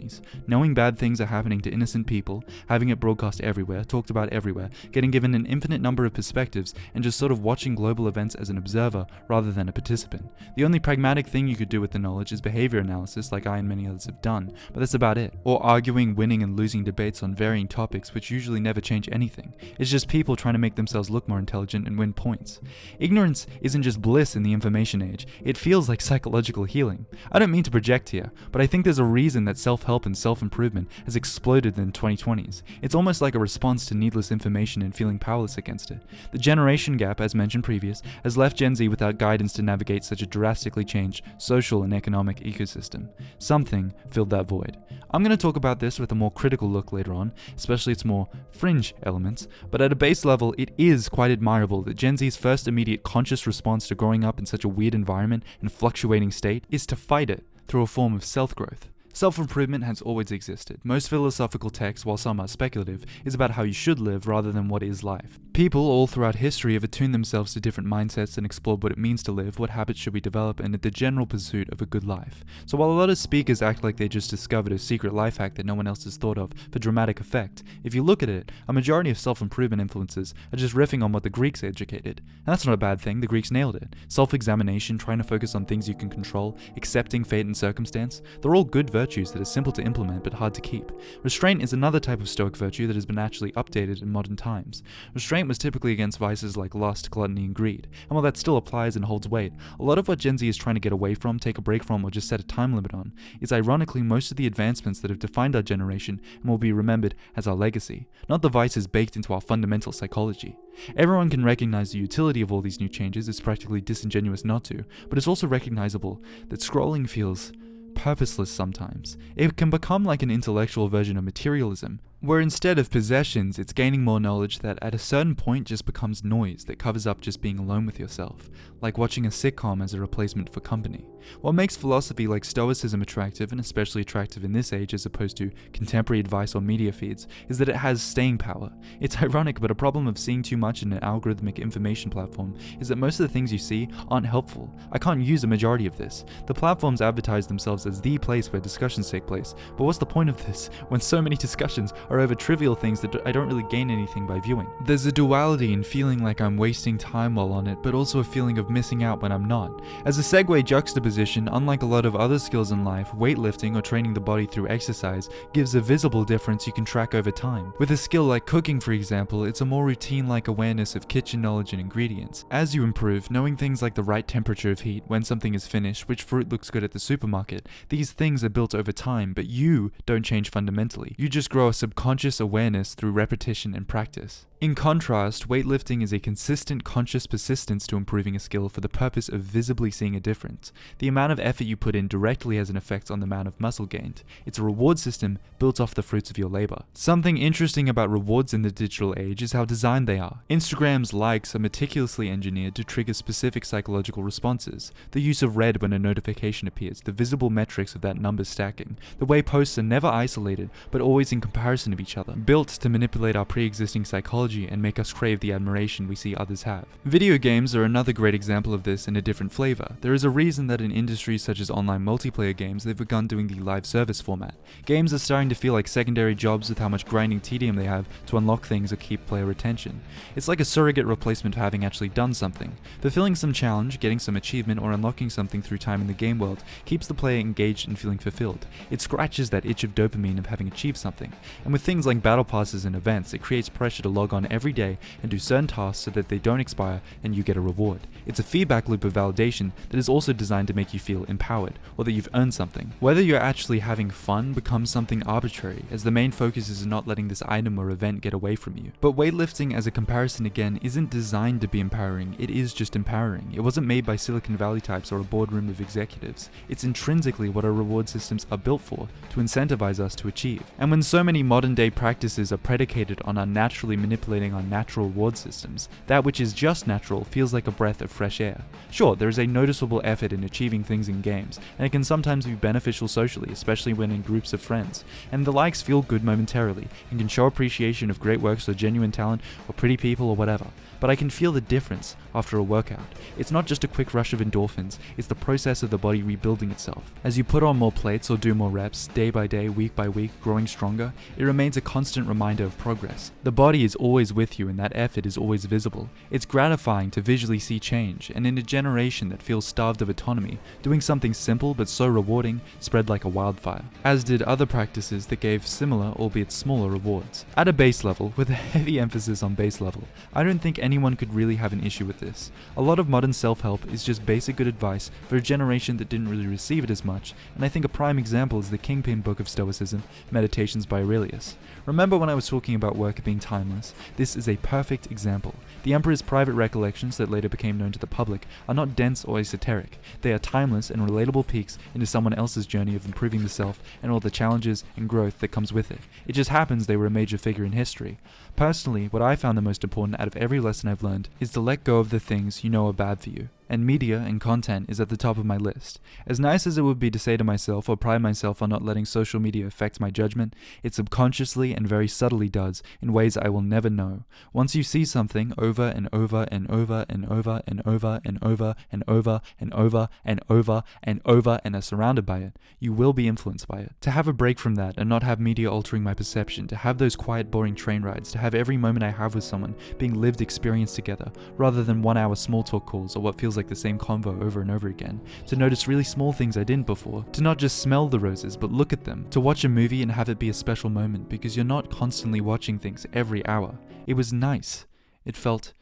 Knowing bad things are happening to innocent people, having it broadcast everywhere, talked about everywhere, getting given an infinite number of perspectives, and just sort of watching global events as an observer rather than a participant. The only pragmatic thing you could do with the knowledge is behavior analysis, like I and many others have done, but that's about it. Or arguing, winning, and losing debates on varying topics which usually never change anything. It's just people trying to make themselves look more intelligent and win points. Ignorance isn't just bliss in the information age, it feels like psychological healing. I don't mean to project here, but I think there's a reason that self-help and self-improvement has exploded in the 2020s. It's almost like a response to needless information and feeling powerless against it. The generation gap, as mentioned previous, has left Gen Z without guidance to navigate such a drastically changed social and economic ecosystem. Something filled that void. I'm going to talk about this with a more critical look later on, especially its more fringe elements, but at a base level, it is quite admirable that Gen Z's first immediate conscious response to growing up in such a weird environment and fluctuating state is to fight it through a form of self-growth. Self-improvement has always existed. Most philosophical texts, while some are speculative, is about how you should live rather than what is life. People all throughout history have attuned themselves to different mindsets and explored what it means to live, what habits should we develop, and the general pursuit of a good life. So while a lot of speakers act like they just discovered a secret life hack that no one else has thought of for dramatic effect, if you look at it, a majority of self-improvement influences are just riffing on what the Greeks educated. And that's not a bad thing, the Greeks nailed it. Self-examination, trying to focus on things you can control, accepting fate and circumstance, they're all good virtues that are simple to implement but hard to keep. Restraint is another type of Stoic virtue that has been actually updated in modern times. Restraint was typically against vices like lust, gluttony, and greed, and while that still applies and holds weight, a lot of what Gen Z is trying to get away from, take a break from, or just set a time limit on, is ironically most of the advancements that have defined our generation and will be remembered as our legacy, not the vices baked into our fundamental psychology. Everyone can recognize the utility of all these new changes, it's practically disingenuous not to, but it's also recognizable that scrolling feels purposeless sometimes. It can become like an intellectual version of materialism, Where instead of possessions, it's gaining more knowledge that at a certain point just becomes noise that covers up just being alone with yourself, like watching a sitcom as a replacement for company. What makes philosophy like Stoicism attractive, and especially attractive in this age as opposed to contemporary advice or media feeds, is that it has staying power. It's ironic, but a problem of seeing too much in an algorithmic information platform is that most of the things you see aren't helpful. I can't use a majority of this. The platforms advertise themselves as the place where discussions take place, but what's the point of this when so many discussions are over trivial things that I don't really gain anything by viewing? There's a duality in feeling like I'm wasting time while on it, but also a feeling of missing out when I'm not. As a segue juxtaposition, unlike a lot of other skills in life, weightlifting or training the body through exercise gives a visible difference you can track over time. With a skill like cooking, for example, it's a more routine-like awareness of kitchen knowledge and ingredients. As you improve, knowing things like the right temperature of heat, when something is finished, which fruit looks good at the supermarket, these things are built over time, but you don't change fundamentally. You just grow a subconscious awareness through repetition and practice. In contrast, weightlifting is a consistent conscious persistence to improving a skill for the purpose of visibly seeing a difference. The amount of effort you put in directly has an effect on the amount of muscle gained. It's a reward system built off the fruits of your labor. Something interesting about rewards in the digital age is how designed they are. Instagram's likes are meticulously engineered to trigger specific psychological responses. The use of red when a notification appears, the visible metrics of that number stacking, the way posts are never isolated but always in comparison of each other, built to manipulate our pre-existing psychology and make us crave the admiration we see others have. Video games are another great example of this in a different flavor. There is a reason that in industries such as online multiplayer games, they've begun doing the live service format. Games are starting to feel like secondary jobs with how much grinding tedium they have to unlock things or keep player retention. It's like a surrogate replacement for having actually done something. Fulfilling some challenge, getting some achievement, or unlocking something through time in the game world keeps the player engaged and feeling fulfilled. It scratches that itch of dopamine of having achieved something. And with things like battle passes and events, it creates pressure to log on every day and do certain tasks so that they don't expire and you get a reward. It's a feedback loop of validation that is also designed to make you feel empowered, or that you've earned something. Whether you're actually having fun becomes something arbitrary, as the main focus is not letting this item or event get away from you. But weightlifting as a comparison again isn't designed to be empowering, it is just empowering. It wasn't made by Silicon Valley types or a boardroom of executives. It's intrinsically what our reward systems are built for, to incentivize us to achieve. And when so many modern day practices are predicated on unnaturally manipulating our natural reward systems, that which is just natural feels like a breath of fresh air. Sure, there is a noticeable effort in achieving things in games, and it can sometimes be beneficial socially, especially when in groups of friends, and the likes feel good momentarily, and can show appreciation of great works or genuine talent or pretty people or whatever. But I can feel the difference after a workout. It's not just a quick rush of endorphins, it's the process of the body rebuilding itself. As you put on more plates or do more reps, day by day, week by week, growing stronger, it remains a constant reminder of progress. The body is always with you and that effort is always visible. It's gratifying to visually see change, and in a generation that feels starved of autonomy, doing something simple but so rewarding spread like a wildfire, as did other practices that gave similar, albeit smaller, rewards. At a base level, with a heavy emphasis on base level, I don't think anyone could really have an issue with this. A lot of modern self-help is just basic good advice for a generation that didn't really receive it as much, and I think a prime example is the Kingpin book of Stoicism, Meditations by Aurelius. Remember when I was talking about work being timeless? This is a perfect example. The Emperor's private recollections that later became known to the public are not dense or esoteric. They are timeless and relatable peeks into someone else's journey of improving the self and all the challenges and growth that comes with it. It just happens they were a major figure in history. Personally, what I found the most important out of every lesson I've learned is to let go of the things you know are bad for you. And media and content is at the top of my list. As nice as it would be to say to myself or pride myself on not letting social media affect my judgment, it subconsciously and very subtly does in ways I will never know. Once you see something over and over and over and over and over and over and over and over and over and over and are surrounded by it, you will be influenced by it. To have a break from that and not have media altering my perception, to have those quiet boring train rides, to have every moment I have with someone being lived experience together, rather than 1 hour small talk calls or what feels like the same convo over and over again, to notice really small things I didn't before, to not just smell the roses but look at them, to watch a movie and have it be a special moment because you're not constantly watching things every hour. It was nice. It felt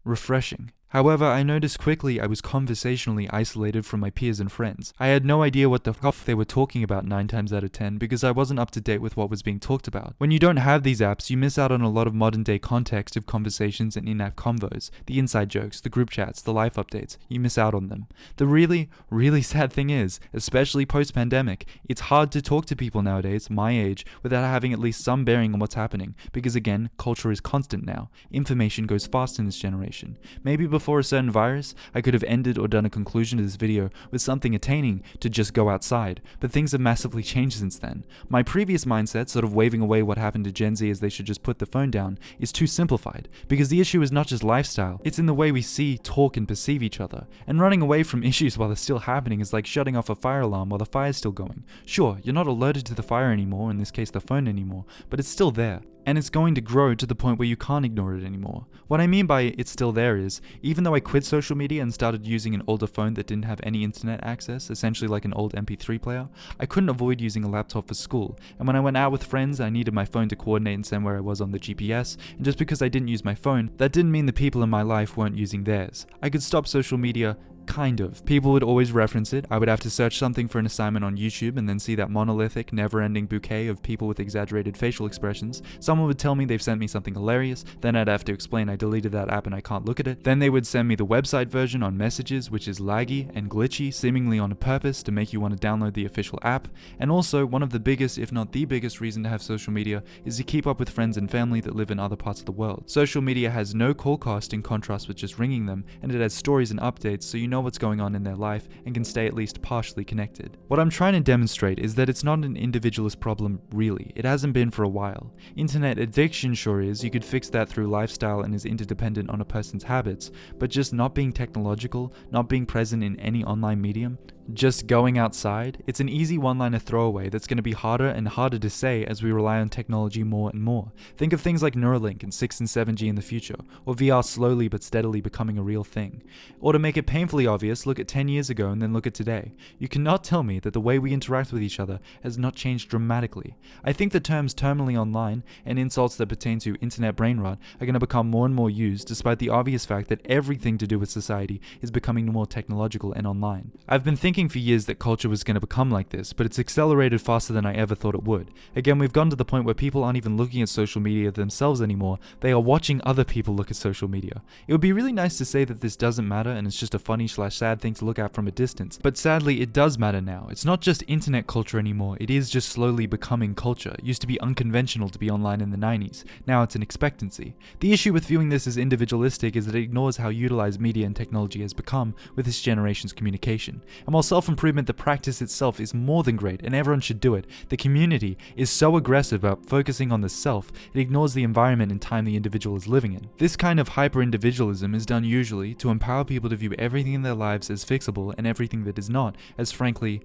refreshing. However, I noticed quickly I was conversationally isolated from my peers and friends. I had no idea what the f they were talking about 9 times out of 10 because I wasn't up to date with what was being talked about. When you don't have these apps, you miss out on a lot of modern day context of conversations and in-app convos, the inside jokes, the group chats, the life updates. You miss out on them. The really, really sad thing is, especially post-pandemic, it's hard to talk to people nowadays, my age, without having at least some bearing on what's happening, because again, culture is constant now. Information goes fast in this generation. Maybe before a certain virus, I could have ended or done a conclusion to this video with something attaining to just go outside, but things have massively changed since then. My previous mindset, sort of waving away what happened to Gen Z as they should just put the phone down, is too simplified, because the issue is not just lifestyle, it's in the way we see, talk, and perceive each other. And running away from issues while they're still happening is like shutting off a fire alarm while the fire's still going. Sure, you're not alerted to the fire anymore, in this case the phone anymore, but it's still there. And it's going to grow to the point where you can't ignore it anymore. What I mean by it's still there is, even though I quit social media and started using an older phone that didn't have any internet access, essentially like an old MP3 player, I couldn't avoid using a laptop for school, and when I went out with friends, I needed my phone to coordinate and send where I was on the GPS, and just because I didn't use my phone, that didn't mean the people in my life weren't using theirs. I could stop social media. Kind of. People would always reference it. I would have to search something for an assignment on YouTube and then see that monolithic, never-ending bouquet of people with exaggerated facial expressions. Someone would tell me they've sent me something hilarious, then I'd have to explain I deleted that app and I can't look at it. Then they would send me the website version on Messages, which is laggy and glitchy, seemingly on purpose to make you want to download the official app. And also, one of the biggest, if not the biggest reason to have social media is to keep up with friends and family that live in other parts of the world. Social media has no call cost in contrast with just ringing them, and it has stories and updates so you know what's going on in their life and can stay at least partially connected. What I'm trying to demonstrate is that it's not an individualist problem really. It hasn't been for a while. Internet addiction sure is. You could fix that through lifestyle and is interdependent on a person's habits, but just not being technological, not being present in any online medium, just going outside, it's an easy one-liner throwaway that's going to be harder and harder to say as we rely on technology more and more. Think of things like Neuralink and 6 and 7G in the future, or VR slowly but steadily becoming a real thing. Or to make it painfully obvious, look at 10 years ago and then look at today. You cannot tell me that the way we interact with each other has not changed dramatically. I think the terms terminally online and insults that pertain to internet brain rot are going to become more and more used despite the obvious fact that everything to do with society is becoming more technological and online. I've been thinking for years that culture was going to become like this, but it's accelerated faster than I ever thought it would. Again, we've gotten to the point where people aren't even looking at social media themselves anymore, they are watching other people look at social media. It would be really nice to say that this doesn't matter and it's just a funny/sad thing to look at from a distance, but sadly it does matter now. It's not just internet culture anymore, it is just slowly becoming culture. It used to be unconventional to be online in the 90s, now it's an expectancy. The issue with viewing this as individualistic is that it ignores how utilized media and technology has become with this generation's communication. And while self-improvement, the practice itself is more than great and everyone should do it, the community is so aggressive about focusing on the self, it ignores the environment and time the individual is living in. This kind of hyper-individualism is done usually to empower people to view everything in their lives as fixable and everything that is not as, frankly,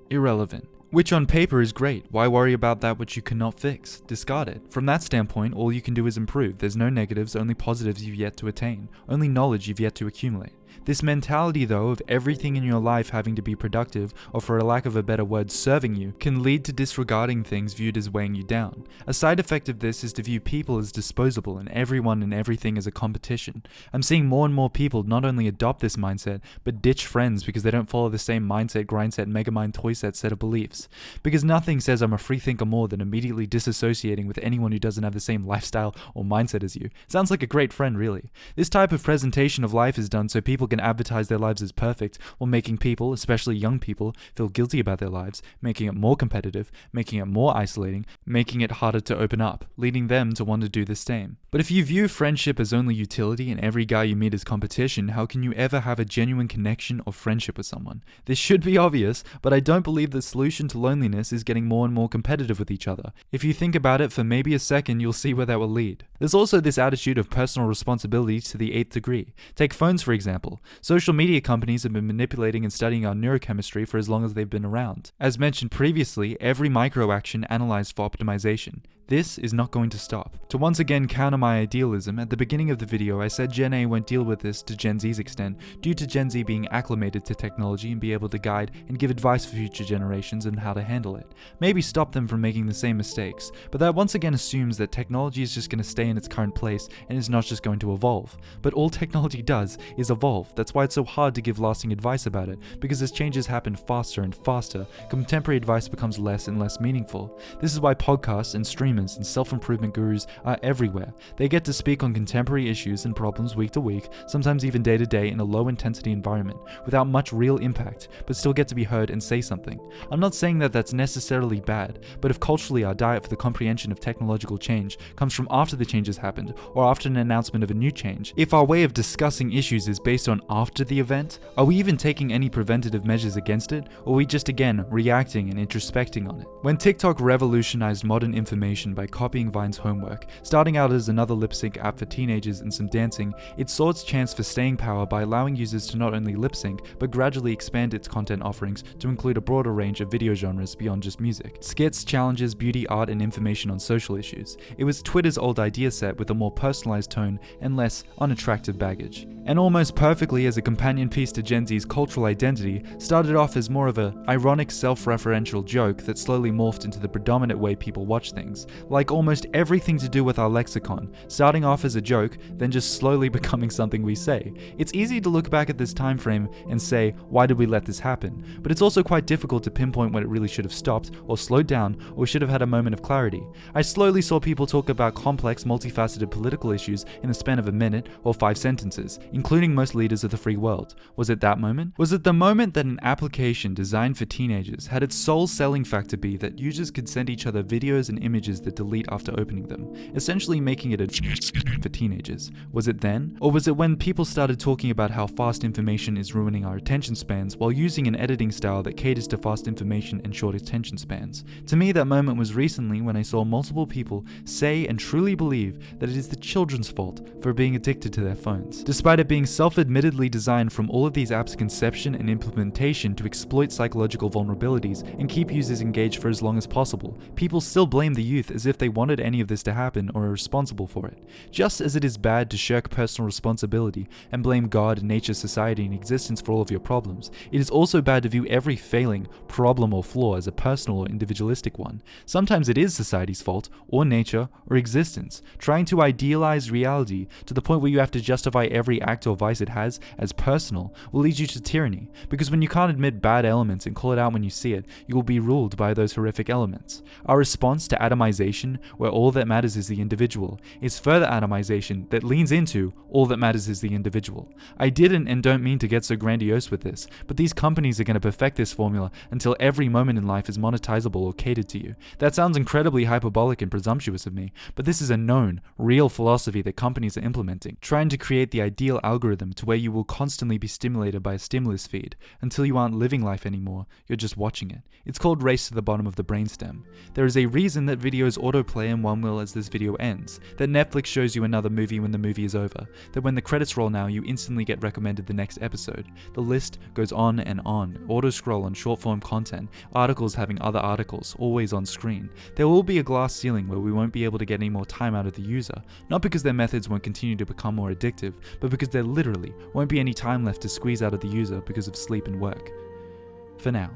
irrelevant. Which on paper is great. Why worry about that which you cannot fix? Discard it. From that standpoint, all you can do is improve. There's no negatives, only positives you've yet to attain, only knowledge you've yet to accumulate. This mentality, though, of everything in your life having to be productive, or for a lack of a better word, serving you, can lead to disregarding things viewed as weighing you down. A side effect of this is to view people as disposable and everyone and everything as a competition. I'm seeing more and more people not only adopt this mindset, but ditch friends because they don't follow the same mindset, grindset, megamind, toyset set of beliefs. Because nothing says I'm a free thinker more than immediately disassociating with anyone who doesn't have the same lifestyle or mindset as you. Sounds like a great friend, really. This type of presentation of life is done so people can advertise their lives as perfect, while making people, especially young people, feel guilty about their lives, making it more competitive, making it more isolating, making it harder to open up, leading them to want to do the same. But if you view friendship as only utility and every guy you meet as competition, how can you ever have a genuine connection or friendship with someone? This should be obvious, but I don't believe the solution to loneliness is getting more and more competitive with each other. If you think about it for maybe a second, you'll see where that will lead. There's also this attitude of personal responsibility to the 8th degree. Take phones for example. Social media companies have been manipulating and studying our neurochemistry for as long as they've been around. As mentioned previously, every microaction analyzed for optimization. This is not going to stop. To once again counter my idealism, at the beginning of the video I said Gen A won't deal with this to Gen Z's extent due to Gen Z being acclimated to technology and be able to guide and give advice for future generations on how to handle it. Maybe stop them from making the same mistakes, but that once again assumes that technology is just going to stay in its current place and is not just going to evolve. But all technology does is evolve. That's why it's so hard to give lasting advice about it, because as changes happen faster and faster, contemporary advice becomes less and less meaningful. This is why podcasts and streamers and self-improvement gurus are everywhere. They get to speak on contemporary issues and problems week to week, sometimes even day to day in a low-intensity environment, without much real impact, but still get to be heard and say something. I'm not saying that that's necessarily bad, but if culturally our diet for the comprehension of technological change comes from after the change has happened, or after an announcement of a new change, if our way of discussing issues is based on after the event, are we even taking any preventative measures against it, or are we just again reacting and introspecting on it? When TikTok revolutionized modern information by copying Vine's homework, starting out as another lip sync app for teenagers and some dancing, it saw its chance for staying power by allowing users to not only lip sync, but gradually expand its content offerings to include a broader range of video genres beyond just music. Skits, challenges, beauty, art, and information on social issues. It was Twitter's old idea set with a more personalized tone and less unattractive baggage. And almost perfectly as a companion piece to Gen Z's cultural identity, started off as more of a ironic self-referential joke that slowly morphed into the predominant way people watch things. Like almost everything to do with our lexicon, starting off as a joke, then just slowly becoming something we say. It's easy to look back at this time frame and say, why did we let this happen? But it's also quite difficult to pinpoint when it really should have stopped, or slowed down, or should have had a moment of clarity. I slowly saw people talk about complex, multifaceted political issues in the span of a minute or 5 sentences, including most leaders of the free world. Was it that moment? Was it the moment that an application designed for teenagers had its sole selling factor be that users could send each other videos and images that delete after opening them, essentially making it a for teenagers? Was it then? Or was it when people started talking about how fast information is ruining our attention spans while using an editing style that caters to fast information and short attention spans? To me, that moment was recently when I saw multiple people say and truly believe that it is the children's fault for being addicted to their phones, despite it being self-admittedly designed from all of these apps' conception and implementation to exploit psychological vulnerabilities and keep users engaged for as long as possible. People still blame the youth as if they wanted any of this to happen or are responsible for it. Just as it is bad to shirk personal responsibility and blame God, nature, society, and existence for all of your problems, it is also bad to view every failing, problem, or flaw as a personal or individualistic one. Sometimes it is society's fault, or nature, or existence. Trying to idealize reality to the point where you have to justify every act or vice it has as personal will lead you to tyranny, because when you can't admit bad elements and call it out when you see it, you will be ruled by those horrific elements. Our response to atomization, where all that matters is the individual, is further atomization that leans into all that matters is the individual. I didn't and don't mean to get so grandiose with this, but these companies are going to perfect this formula until every moment in life is monetizable or catered to you. That sounds incredibly hyperbolic and presumptuous of me, but this is a known, real philosophy that companies are implementing, trying to create the ideal algorithm to where you will constantly be stimulated by a stimulus feed until you aren't living life anymore, you're just watching it. It's called race to the bottom of the brainstem. There is a reason that videos autoplay in one will as this video ends, that Netflix shows you another movie when the movie is over, that when the credits roll now you instantly get recommended the next episode. The list goes on and on, auto-scroll on short-form content, articles having other articles, always on screen. There will be a glass ceiling where we won't be able to get any more time out of the user, not because their methods won't continue to become more addictive, but because there literally won't be any time left to squeeze out of the user because of sleep and work. For now.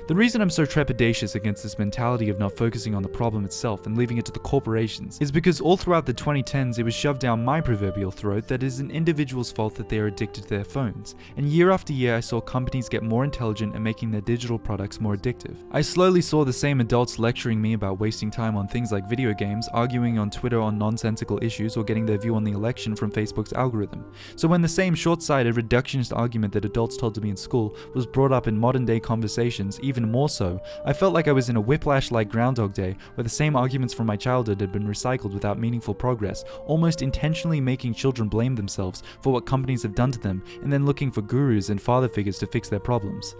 The reason I'm so trepidatious against this mentality of not focusing on the problem itself and leaving it to the corporations is because all throughout the 2010s it was shoved down my proverbial throat that it is an individual's fault that they are addicted to their phones, and year after year I saw companies get more intelligent and making their digital products more addictive. I slowly saw the same adults lecturing me about wasting time on things like video games, arguing on Twitter on nonsensical issues, or getting their view on the election from Facebook's algorithm. So when the same short-sighted reductionist argument that adults told to me in school was brought up in modern day conversations, even more so, I felt like I was in a whiplash-like Groundhog Day where the same arguments from my childhood had been recycled without meaningful progress, almost intentionally making children blame themselves for what companies have done to them and then looking for gurus and father figures to fix their problems.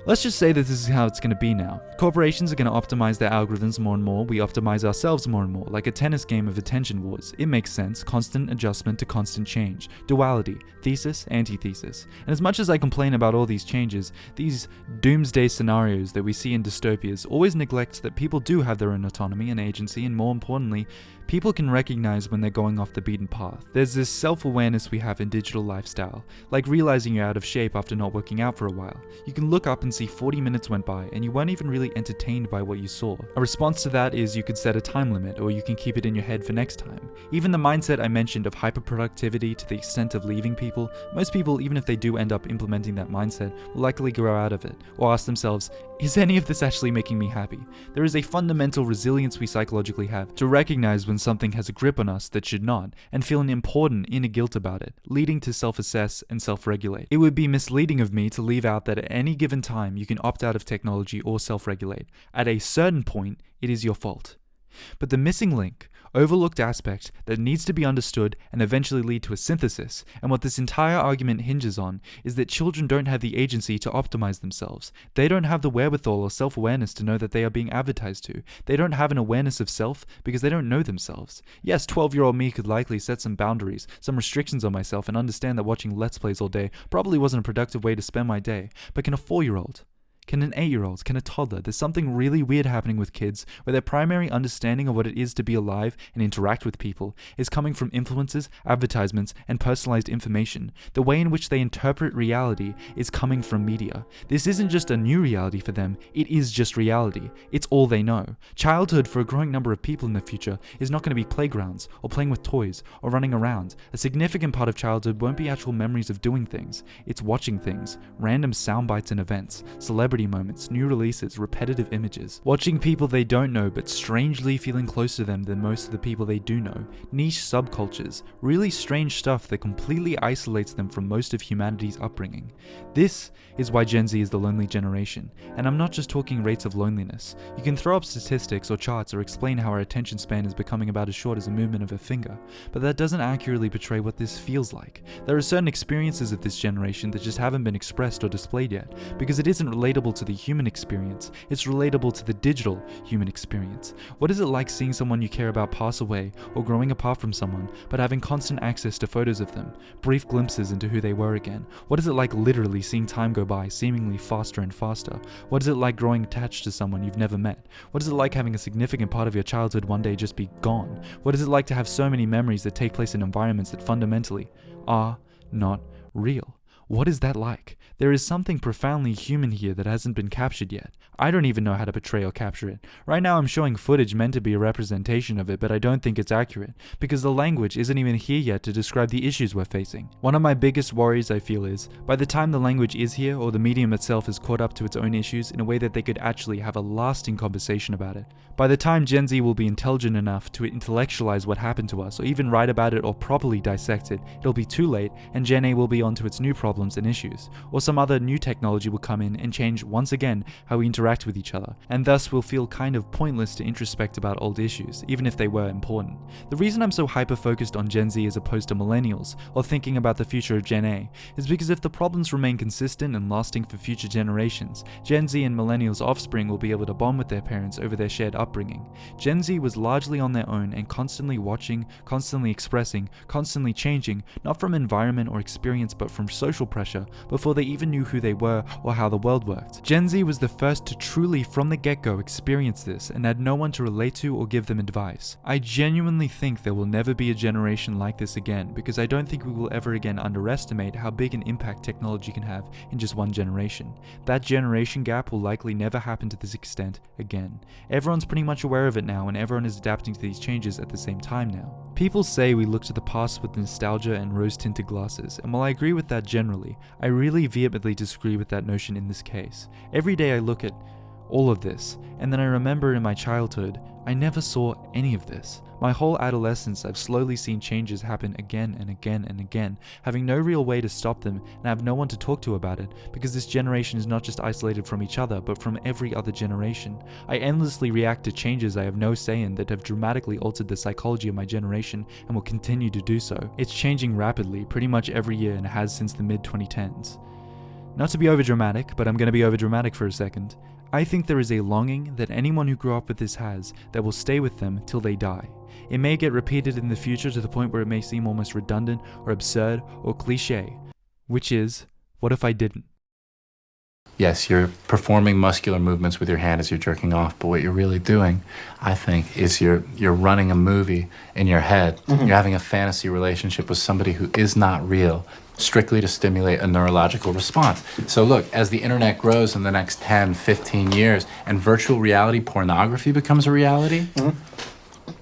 Let's just say that this is how it's going to be now. Corporations are going to optimize their algorithms more and more, we optimize ourselves more and more, like a tennis game of attention wars. It makes sense, constant adjustment to constant change. Duality, thesis, antithesis. And as much as I complain about all these changes, these doomsday scenarios that we see in dystopias always neglect that people do have their own autonomy and agency, and more importantly, people can recognize when they're going off the beaten path. There's this self-awareness we have in digital lifestyle, like realizing you're out of shape after not working out for a while. You can look up and see 40 minutes went by and you weren't even really entertained by what you saw. A response to that is you could set a time limit, or you can keep it in your head for next time. Even the mindset I mentioned of hyperproductivity to the extent of leaving people, most people, even if they do end up implementing that mindset, will likely grow out of it, or ask themselves, is any of this actually making me happy? There is a fundamental resilience we psychologically have to recognize when something has a grip on us that should not, and feel an important inner guilt about it, leading to self-assess and self-regulate. It would be misleading of me to leave out that at any given time you can opt out of technology or self-regulate. At a certain point, it is your fault. But the missing link, overlooked aspect that needs to be understood and eventually lead to a synthesis, and what this entire argument hinges on, is that children don't have the agency to optimize themselves. They don't have the wherewithal or self-awareness to know that they are being advertised to. They don't have an awareness of self because they don't know themselves. Yes, 12-year-old me could likely set some boundaries, some restrictions on myself, and understand that watching Let's Plays all day probably wasn't a productive way to spend my day. But can a 4-year-old? Can an 8-year-old? Can a toddler? There's something really weird happening with kids where their primary understanding of what it is to be alive and interact with people is coming from influences, advertisements, and personalized information. The way in which they interpret reality is coming from media. This isn't just a new reality for them, it is just reality. It's all they know. Childhood for a growing number of people in the future is not going to be playgrounds, or playing with toys, or running around. A significant part of childhood won't be actual memories of doing things. It's watching things, random sound bites and events, celebrity moments, new releases, repetitive images. Watching people they don't know but strangely feeling closer to them than most of the people they do know. Niche subcultures, really strange stuff that completely isolates them from most of humanity's upbringing. This is why Gen Z is the lonely generation, and I'm not just talking rates of loneliness. You can throw up statistics or charts or explain how our attention span is becoming about as short as a movement of a finger, but that doesn't accurately portray what this feels like. There are certain experiences of this generation that just haven't been expressed or displayed yet, because it isn't relatable to the human experience, it's relatable to the digital human experience. What is it like seeing someone you care about pass away, or growing apart from someone, but having constant access to photos of them, brief glimpses into who they were again? What is it like literally seeing time go by, seemingly faster and faster? What is it like growing attached to someone you've never met? What is it like having a significant part of your childhood one day just be gone? What is it like to have so many memories that take place in environments that fundamentally are not real? What is that like? There is something profoundly human here that hasn't been captured yet. I don't even know how to portray or capture it. Right now I'm showing footage meant to be a representation of it, but I don't think it's accurate, because the language isn't even here yet to describe the issues we're facing. One of my biggest worries, I feel, is by the time the language is here, or the medium itself is caught up to its own issues in a way that they could actually have a lasting conversation about it, by the time Gen Z will be intelligent enough to intellectualize what happened to us, or even write about it or properly dissect it, it'll be too late, and Gen A will be onto its new problems and issues, or some other new technology will come in and change once again how we interact with each other, and thus will feel kind of pointless to introspect about old issues, even if they were important. The reason I'm so hyper-focused on Gen Z as opposed to millennials, or thinking about the future of Gen A, is because if the problems remain consistent and lasting for future generations, Gen Z and millennials' offspring will be able to bond with their parents over their shared upbringing. Gen Z was largely on their own and constantly watching, constantly expressing, constantly changing, not from environment or experience but from social pressure, before they even knew who they were or how the world worked. Gen Z was the first to truly from the get-go experience this and had no one to relate to or give them advice. I genuinely think there will never be a generation like this again, because I don't think we will ever again underestimate how big an impact technology can have in just one generation. That generation gap will likely never happen to this extent again. Everyone's pretty much aware of it now, and everyone is adapting to these changes at the same time now. People say we look to the past with nostalgia and rose-tinted glasses, and while I agree with that generally, I really vehemently disagree with that notion in this case. Every day I look at all of this, and then I remember in my childhood, I never saw any of this. My whole adolescence, I've slowly seen changes happen again and again and again, having no real way to stop them, and I have no one to talk to about it, because this generation is not just isolated from each other, but from every other generation. I endlessly react to changes I have no say in that have dramatically altered the psychology of my generation, and will continue to do so. It's changing rapidly, pretty much every year, and has since the mid-2010s. Not to be overdramatic, but I'm going to be overdramatic for a second. I think there is a longing that anyone who grew up with this has that will stay with them till they die. It may get repeated in the future to the point where it may seem almost redundant or absurd or cliche, which is, what if I didn't? Yes, you're performing muscular movements with your hand as you're jerking off, but what you're really doing, I think, is you're running a movie in your head. You're having a fantasy relationship with somebody who is not real, strictly to stimulate a neurological response. So look, as the internet grows in the next 10, 15 years, and virtual reality pornography becomes a reality,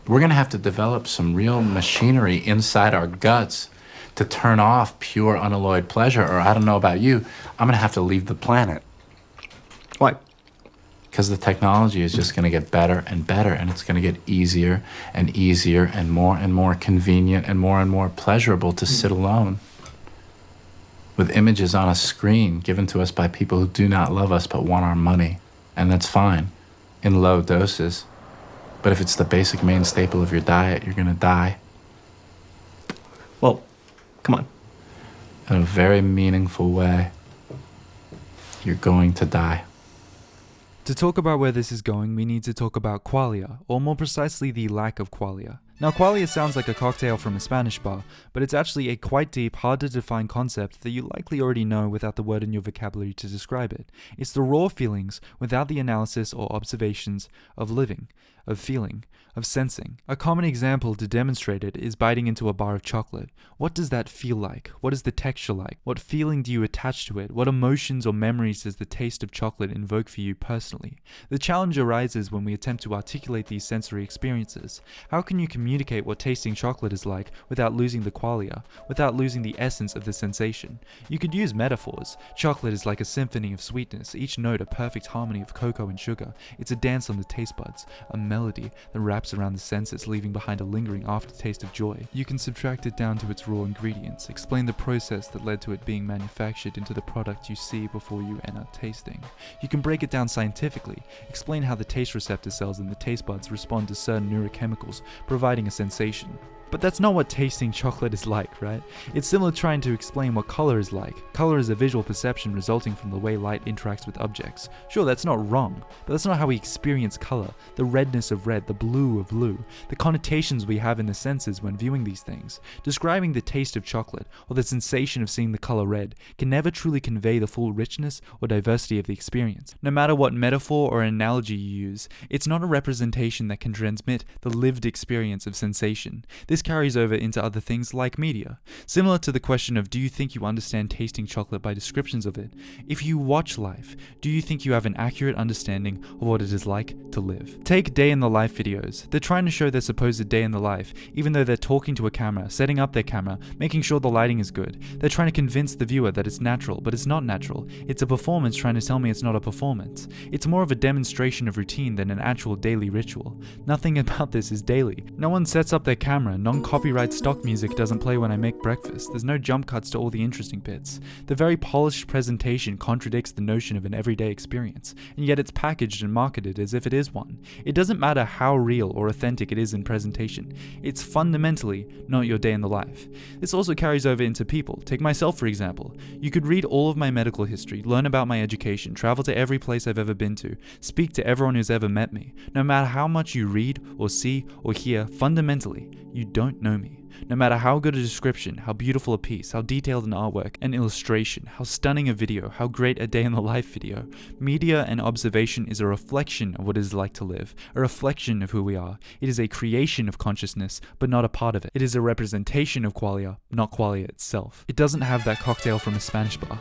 we're gonna have to develop some real machinery inside our guts to turn off pure unalloyed pleasure, or I don't know about you, I'm gonna have to leave the planet. Why? Because the technology is just gonna get better and better, and it's gonna get easier and easier and more convenient and more pleasurable to sit alone with images on a screen given to us by people who do not love us but want our money. And that's fine in low doses. But if it's the basic main staple of your diet, you're gonna die. Well, come on. In a very meaningful way, you're going to die. To talk about where this is going, we need to talk about qualia, or more precisely the lack of qualia. Now, qualia sounds like a cocktail from a Spanish bar, but it's actually a quite deep, hard to define concept that you likely already know without the word in your vocabulary to describe it. It's the raw feelings without the analysis or observations of living, of feeling, of sensing. A common example to demonstrate it is biting into a bar of chocolate. What does that feel like? What is the texture like? What feeling do you attach to it? What emotions or memories does the taste of chocolate invoke for you personally? The challenge arises when we attempt to articulate these sensory experiences. How can you communicate what tasting chocolate is like without losing the qualia, without losing the essence of the sensation? You could use metaphors. Chocolate is like a symphony of sweetness, each note a perfect harmony of cocoa and sugar. It's a dance on the taste buds, a melody that wraps around the senses, leaving behind a lingering aftertaste of joy. You can subtract it down to its raw ingredients, explain the process that led to it being manufactured into the product you see before you enter tasting. You can break it down scientifically, explain how the taste receptor cells in the taste buds respond to certain neurochemicals, providing a sensation. But that's not what tasting chocolate is like, right? It's similar to trying to explain what color is like. Color is a visual perception resulting from the way light interacts with objects. Sure, that's not wrong, but that's not how we experience color, the redness of red, the blue of blue, the connotations we have in the senses when viewing these things. Describing the taste of chocolate, or the sensation of seeing the color red, can never truly convey the full richness or diversity of the experience. No matter what metaphor or analogy you use, it's not a representation that can transmit the lived experience of sensation. This carries over into other things like media. Similar to the question of, do you think you understand tasting chocolate by descriptions of it? If you watch life, do you think you have an accurate understanding of what it is like to live? Take day in the life videos. They're trying to show their supposed day in the life, even though they're talking to a camera, setting up their camera, making sure the lighting is good. They're trying to convince the viewer that it's natural, but it's not natural. It's a performance trying to tell me it's not a performance. It's more of a demonstration of routine than an actual daily ritual. Nothing about this is daily. No one sets up their camera, non-copyright stock music doesn't play when I make breakfast, there's no jump cuts to all the interesting bits. The very polished presentation contradicts the notion of an everyday experience, and yet it's packaged and marketed as if it is one. It doesn't matter how real or authentic it is in presentation, it's fundamentally not your day in the life. This also carries over into people. Take myself for example. You could read all of my medical history, learn about my education, travel to every place I've ever been to, speak to everyone who's ever met me. No matter how much you read or see or hear, fundamentally, you don't know me. No matter how good a description, how beautiful a piece, how detailed an artwork, an illustration, how stunning a video, how great a day in the life video, media and observation is a reflection of what it is like to live, a reflection of who we are. It is a creation of consciousness, but not a part of it. It is a representation of qualia, not qualia itself. It doesn't have that cocktail from a Spanish bar.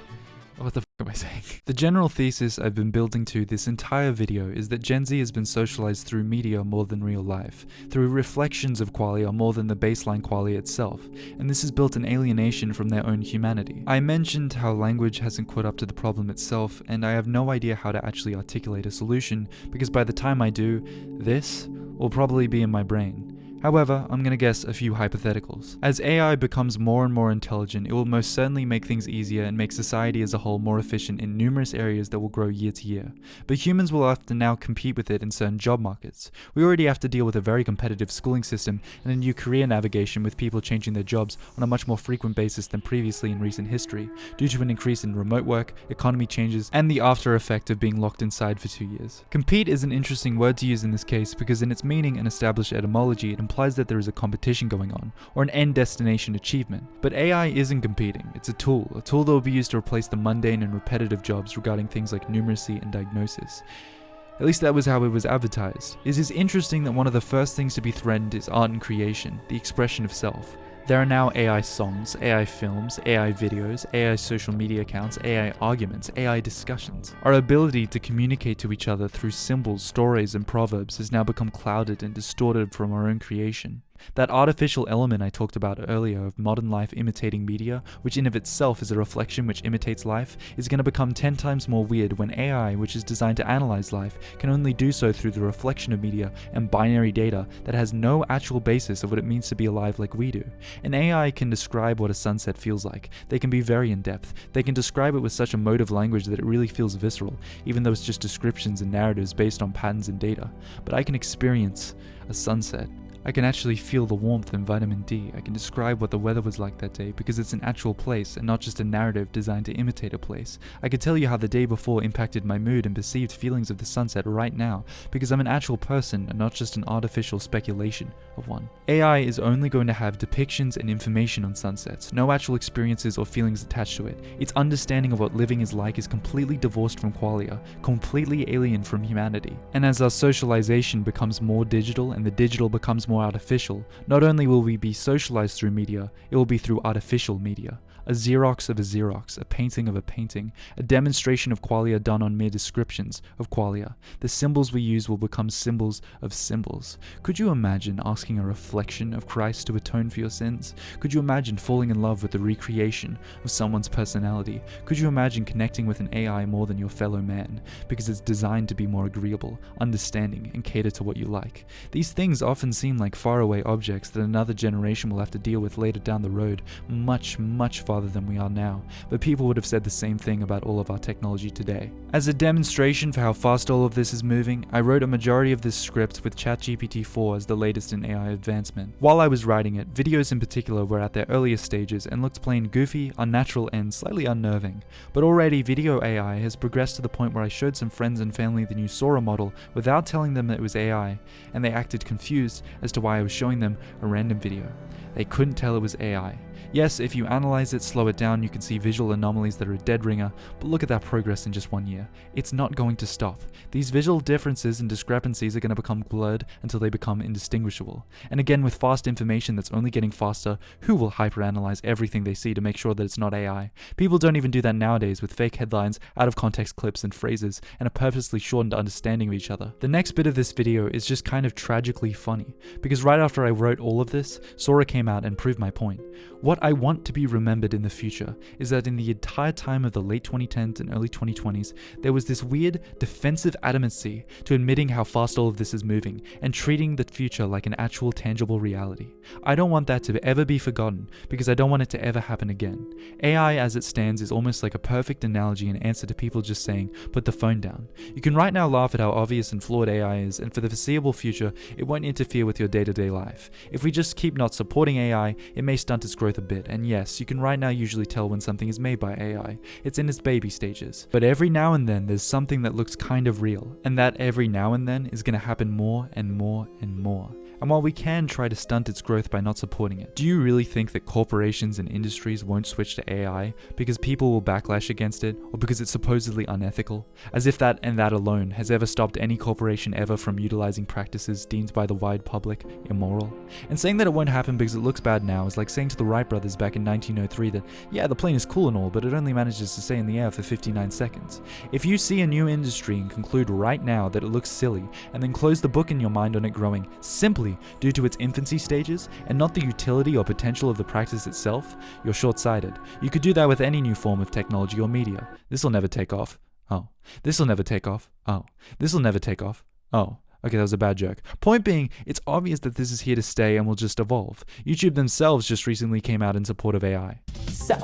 What the f*** am I saying? The general thesis I've been building to this entire video is that Gen Z has been socialized through media more than real life, through reflections of qualia more than the baseline qualia itself, and this has built an alienation from their own humanity. I mentioned how language hasn't caught up to the problem itself, and I have no idea how to actually articulate a solution, because by the time I do, this will probably be in my brain. However, I'm gonna guess a few hypotheticals. As AI becomes more and more intelligent, it will most certainly make things easier and make society as a whole more efficient in numerous areas that will grow year to year. But humans will have to now compete with it in certain job markets. We already have to deal with a very competitive schooling system and a new career navigation with people changing their jobs on a much more frequent basis than previously in recent history, due to an increase in remote work, economy changes, and the after effect of being locked inside for 2 years. Compete is an interesting word to use in this case because in its meaning and established etymology it implies that there is a competition going on, or an end destination achievement. But AI isn't competing, it's a tool that will be used to replace the mundane and repetitive jobs regarding things like numeracy and diagnosis. At least that was how it was advertised. It is interesting that one of the first things to be threatened is art and creation, the expression of self. There are now AI songs, AI films, AI videos, AI social media accounts, AI arguments, AI discussions. Our ability to communicate to each other through symbols, stories, and proverbs has now become clouded and distorted from our own creation. That artificial element I talked about earlier of modern life imitating media, which in of itself is a reflection which imitates life, is going to become 10 times more weird when AI, which is designed to analyze life, can only do so through the reflection of media and binary data that has no actual basis of what it means to be alive like we do. An AI can describe what a sunset feels like. They can be very in-depth. They can describe it with such emotive language that it really feels visceral, even though it's just descriptions and narratives based on patterns and data. But I can experience a sunset. I can actually feel the warmth and vitamin D. I can describe what the weather was like that day because it's an actual place and not just a narrative designed to imitate a place. I could tell you how the day before impacted my mood and perceived feelings of the sunset right now because I'm an actual person and not just an artificial speculation of one. AI is only going to have depictions and information on sunsets, no actual experiences or feelings attached to it. Its understanding of what living is like is completely divorced from qualia, completely alien from humanity. And as our socialization becomes more digital and the digital becomes more artificial, not only will we be socialized through media, it will be through artificial media. A Xerox of a Xerox, a painting of a painting, a demonstration of qualia done on mere descriptions of qualia. The symbols we use will become symbols of symbols. Could you imagine asking a reflection of Christ to atone for your sins? Could you imagine falling in love with the recreation of someone's personality? Could you imagine connecting with an AI more than your fellow man, because it's designed to be more agreeable, understanding, and cater to what you like? These things often seem like faraway objects that another generation will have to deal with later down the road, much farther than we are now, but people would have said the same thing about all of our technology today. As a demonstration for how fast all of this is moving, I wrote a majority of this script with ChatGPT 4 as the latest in AI advancement. While I was writing it, videos in particular were at their earliest stages and looked plain goofy, unnatural, and slightly unnerving. But already video AI has progressed to the point where I showed some friends and family the new Sora model without telling them it was AI, and they acted confused as to why I was showing them a random video. They couldn't tell it was AI. Yes, if you analyze it, slow it down, you can see visual anomalies that are a dead ringer, but look at that progress in just 1 year. It's not going to stop. These visual differences and discrepancies are going to become blurred until they become indistinguishable. And again, with fast information that's only getting faster, who will hyperanalyze everything they see to make sure that it's not AI? People don't even do that nowadays with fake headlines, out of context clips and phrases, and a purposely shortened understanding of each other. The next bit of this video is just kind of tragically funny, because right after I wrote all of this, Sora came out and proved my point. What I want to be remembered in the future is that in the entire time of the late 2010s and early 2020s, there was this weird defensive adamancy to admitting how fast all of this is moving and treating the future like an actual tangible reality. I don't want that to ever be forgotten because I don't want it to ever happen again. AI as it stands is almost like a perfect analogy and answer to people just saying, put the phone down. You can right now laugh at how obvious and flawed AI is, and for the foreseeable future, it won't interfere with your day-to-day life. If we just keep not supporting AI, it may stunt its growth a bit, and yes, you can right now usually tell when something is made by AI. It's in its baby stages. But every now and then there's something that looks kind of real, and that every now and then is going to happen more and more and more. And while we can try to stunt its growth by not supporting it, do you really think that corporations and industries won't switch to AI because people will backlash against it, or because it's supposedly unethical? As if that and that alone has ever stopped any corporation ever from utilizing practices deemed by the wide public immoral? And saying that it won't happen because it looks bad now is like saying to the Wright brothers back in 1903 that, yeah, the plane is cool and all, but it only manages to stay in the air for 59 seconds. If you see a new industry and conclude right now that it looks silly, and then close the book in your mind on it growing simply due to its infancy stages and not the utility or potential of the practice itself, you're short-sighted. You could do that with any new form of technology or media. This'll never take off. Oh. This'll never take off. Oh. This'll never take off. Oh. Okay, that was a bad joke. Point being, it's obvious that this is here to stay and will just evolve. YouTube themselves just recently came out in support of AI. So,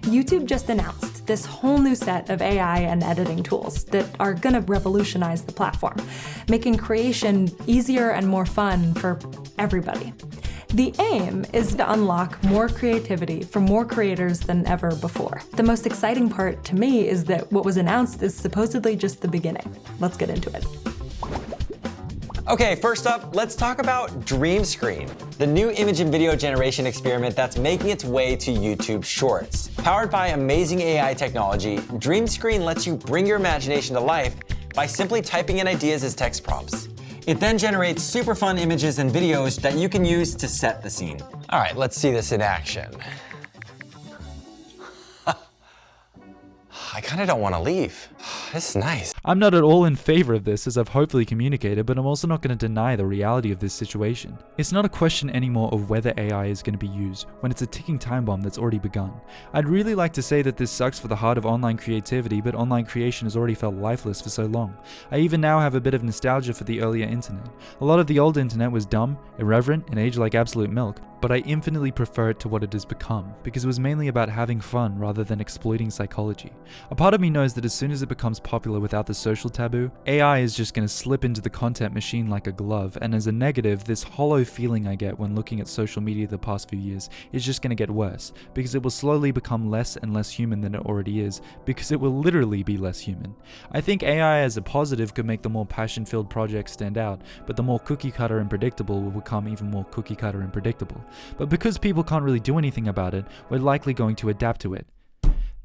YouTube just announced this whole new set of AI and editing tools that are gonna revolutionize the platform, making creation easier and more fun for everybody. The aim is to unlock more creativity for more creators than ever before. The most exciting part to me is that what was announced is supposedly just the beginning. Let's get into it. Okay, first up, let's talk about Dream Screen, the new image and video generation experiment that's making its way to YouTube Shorts. Powered by amazing AI technology, Dream Screen lets you bring your imagination to life by simply typing in ideas as text prompts. It then generates super fun images and videos that you can use to set the scene. All right, let's see this in action. I kind of don't want to leave. This is nice. I'm not at all in favor of this, as I've hopefully communicated, but I'm also not going to deny the reality of this situation. It's not a question anymore of whether AI is going to be used, when it's a ticking time bomb that's already begun. I'd really like to say that this sucks for the heart of online creativity, but online creation has already felt lifeless for so long. I even now have a bit of nostalgia for the earlier internet. A lot of the old internet was dumb, irreverent, and aged like absolute milk, but I infinitely prefer it to what it has become, because it was mainly about having fun rather than exploiting psychology. A part of me knows that as soon as it becomes popular without the social taboo, AI is just going to slip into the content machine like a glove, and as a negative, this hollow feeling I get when looking at social media the past few years is just going to get worse, because it will slowly become less and less human than it already is, because it will literally be less human. I think AI as a positive could make the more passion-filled projects stand out, but the more cookie-cutter and predictable will become even more cookie-cutter and predictable. But because people can't really do anything about it, we're likely going to adapt to it.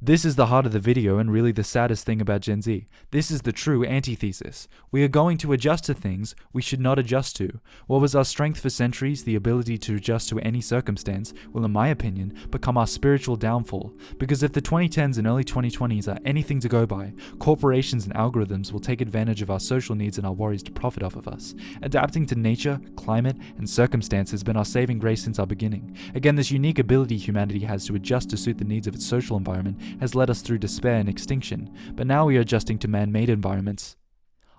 This is the heart of the video and really the saddest thing about Gen Z. This is the true antithesis. We are going to adjust to things we should not adjust to. What was our strength for centuries, the ability to adjust to any circumstance, will in my opinion become our spiritual downfall. Because if the 2010s and early 2020s are anything to go by, corporations and algorithms will take advantage of our social needs and our worries to profit off of us. Adapting to nature, climate, and circumstance has been our saving grace since our beginning. Again, this unique ability humanity has to adjust to suit the needs of its social environment has led us through despair and extinction, but now we are adjusting to man-made environments.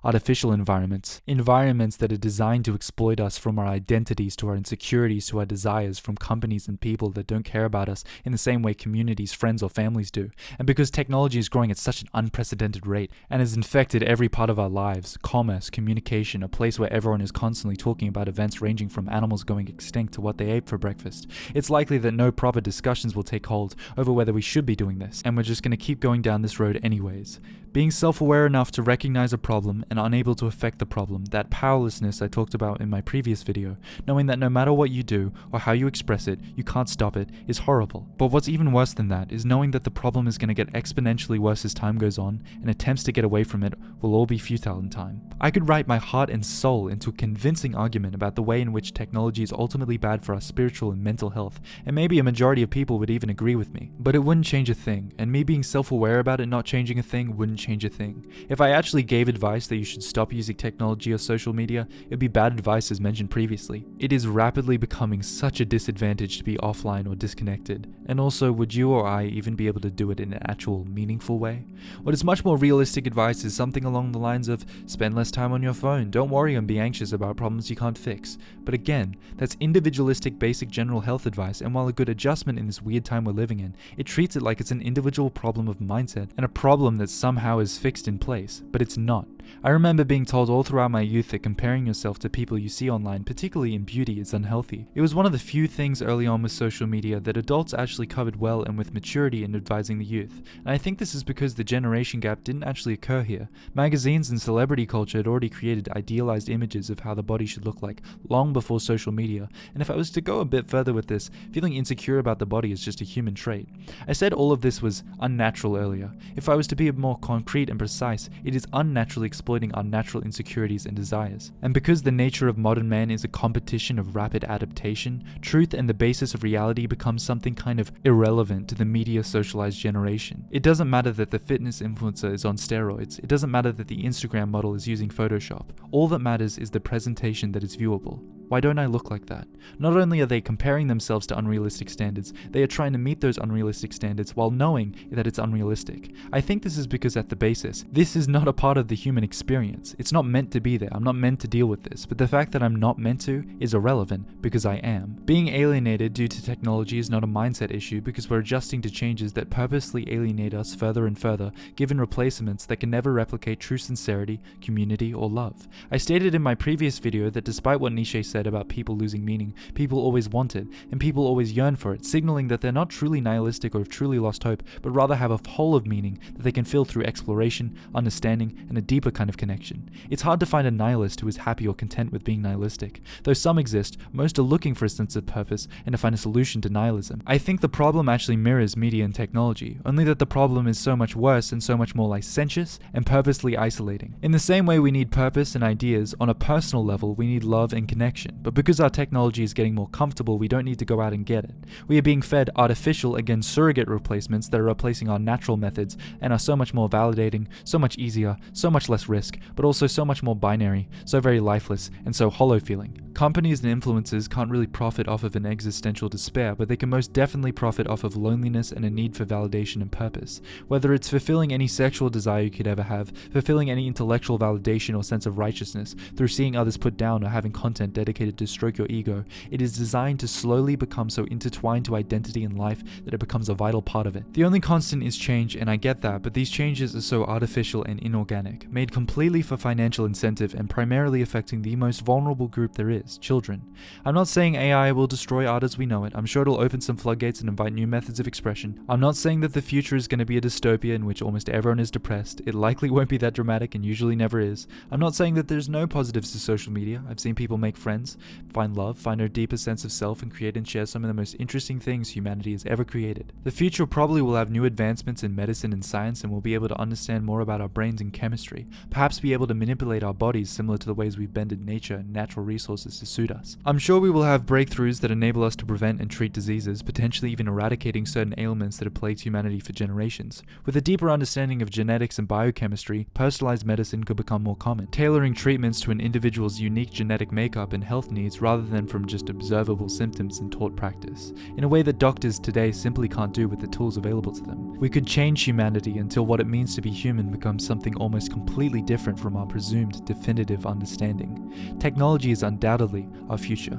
Artificial environments that are designed to exploit us, from our identities to our insecurities to our desires, from companies and people that don't care about us in the same way communities, friends or families do. And because technology is growing at such an unprecedented rate and has infected every part of our lives, commerce, communication, a place where everyone is constantly talking about events ranging from animals going extinct to what they ate for breakfast, it's likely that no proper discussions will take hold over whether we should be doing this, and we're just going to keep going down this road anyways. Being self-aware enough to recognize a problem and unable to affect the problem, that powerlessness I talked about in my previous video, knowing that no matter what you do or how you express it, you can't stop it, is horrible. But what's even worse than that is knowing that the problem is going to get exponentially worse as time goes on, and attempts to get away from it will all be futile in time. I could write my heart and soul into a convincing argument about the way in which technology is ultimately bad for our spiritual and mental health, and maybe a majority of people would even agree with me. But it wouldn't change a thing, and me being self-aware about it not changing a thing wouldn't change a thing. If I actually gave advice that you should stop using technology or social media, it'd be bad advice as mentioned previously. It is rapidly becoming such a disadvantage to be offline or disconnected, and also would you or I even be able to do it in an actual meaningful way? What is much more realistic advice is something along the lines of spend less time on your phone, don't worry and be anxious about problems you can't fix. But again, that's individualistic basic general health advice, and while a good adjustment in this weird time we're living in, it treats it like it's an individual problem of mindset and a problem that somehow is fixed in place, but it's not. I remember being told all throughout my youth that comparing yourself to people you see online, particularly in beauty, is unhealthy. It was one of the few things early on with social media that adults actually covered well and with maturity in advising the youth, and I think this is because the generation gap didn't actually occur here. Magazines and celebrity culture had already created idealized images of how the body should look like long before social media, and if I was to go a bit further with this, feeling insecure about the body is just a human trait. I said all of this was unnatural earlier. If I was to be more concrete and precise, it is unnaturally exploiting our natural insecurities and desires. And because the nature of modern man is a competition of rapid adaptation, truth and the basis of reality becomes something kind of irrelevant to the media socialized generation. It doesn't matter that the fitness influencer is on steroids. It doesn't matter that the Instagram model is using Photoshop. All that matters is the presentation that is viewable. Why don't I look like that? Not only are they comparing themselves to unrealistic standards, they are trying to meet those unrealistic standards while knowing that it's unrealistic. I think this is because at the basis, this is not a part of the human experience. It's not meant to be there. I'm not meant to deal with this. But the fact that I'm not meant to is irrelevant because I am. Being alienated due to technology is not a mindset issue because we're adjusting to changes that purposely alienate us further and further, given replacements that can never replicate true sincerity, community, or love. I stated in my previous video that despite what Nietzsche said about people losing meaning, people always want it, and people always yearn for it, signaling that they're not truly nihilistic or have truly lost hope, but rather have a hole of meaning that they can fill through exploration, understanding, and a deeper kind of connection. It's hard to find a nihilist who is happy or content with being nihilistic. Though some exist, most are looking for a sense of purpose and to find a solution to nihilism. I think the problem actually mirrors media and technology, only that the problem is so much worse and so much more licentious and purposely isolating. In the same way we need purpose and ideas, on a personal level we need love and connection, but because our technology is getting more comfortable, we don't need to go out and get it. We are being fed artificial, again surrogate replacements that are replacing our natural methods and are so much more validating, so much easier, so much less risk, but also so much more binary, so very lifeless, and so hollow feeling. Companies and influencers can't really profit off of an existential despair, but they can most definitely profit off of loneliness and a need for validation and purpose. Whether it's fulfilling any sexual desire you could ever have, fulfilling any intellectual validation or sense of righteousness through seeing others put down or having content dedicated to stroke your ego, it is designed to slowly become so intertwined to identity and life that it becomes a vital part of it. The only constant is change, and I get that, but these changes are so artificial and inorganic, made completely for financial incentive and primarily affecting the most vulnerable group there is, children. I'm not saying AI will destroy art as we know it. I'm sure it'll open some floodgates and invite new methods of expression. I'm not saying that the future is going to be a dystopia in which almost everyone is depressed. It likely won't be that dramatic and usually never is. I'm not saying that there's no positives to social media. I've seen people make friends, find love, find their deepest sense of self, and create and share some of the most interesting things humanity has ever created. The future probably will have new advancements in medicine and science, and we'll be able to understand more about our brains and chemistry, perhaps be able to manipulate our bodies similar to the ways we've bended nature and natural resources to suit us. I'm sure we will have breakthroughs that enable us to prevent and treat diseases, potentially even eradicating certain ailments that have plagued humanity for generations. With a deeper understanding of genetics and biochemistry, personalized medicine could become more common, tailoring treatments to an individual's unique genetic makeup and health needs rather than from just observable symptoms and taught practice, in a way that doctors today simply can't do with the tools available to them. We could change humanity until what it means to be human becomes something almost completely different from our presumed definitive understanding. Technology is undoubtedly our future.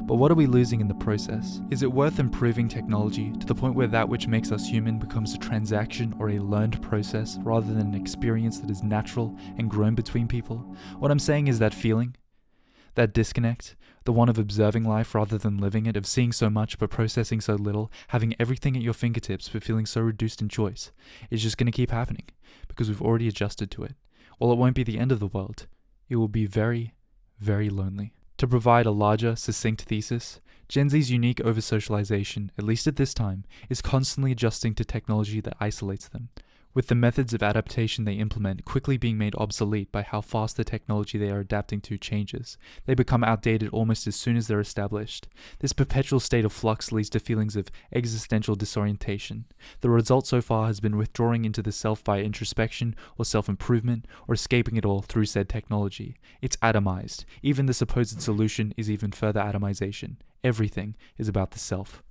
But what are we losing in the process? Is it worth improving technology to the point where that which makes us human becomes a transaction or a learned process rather than an experience that is natural and grown between people? What I'm saying is that feeling, that disconnect, the one of observing life rather than living it, of seeing so much but processing so little, having everything at your fingertips but feeling so reduced in choice, is just going to keep happening because we've already adjusted to it. While it won't be the end of the world, it will be very, very lonely. To provide a larger, succinct thesis, Gen Z's unique oversocialization, at least at this time, is constantly adjusting to technology that isolates them, with the methods of adaptation they implement quickly being made obsolete by how fast the technology they are adapting to changes. They become outdated almost as soon as they're established. This perpetual state of flux leads to feelings of existential disorientation. The result so far has been withdrawing into the self via introspection or self-improvement, or escaping it all through said technology. It's atomized. Even the supposed solution is even further atomization. Everything is about the self.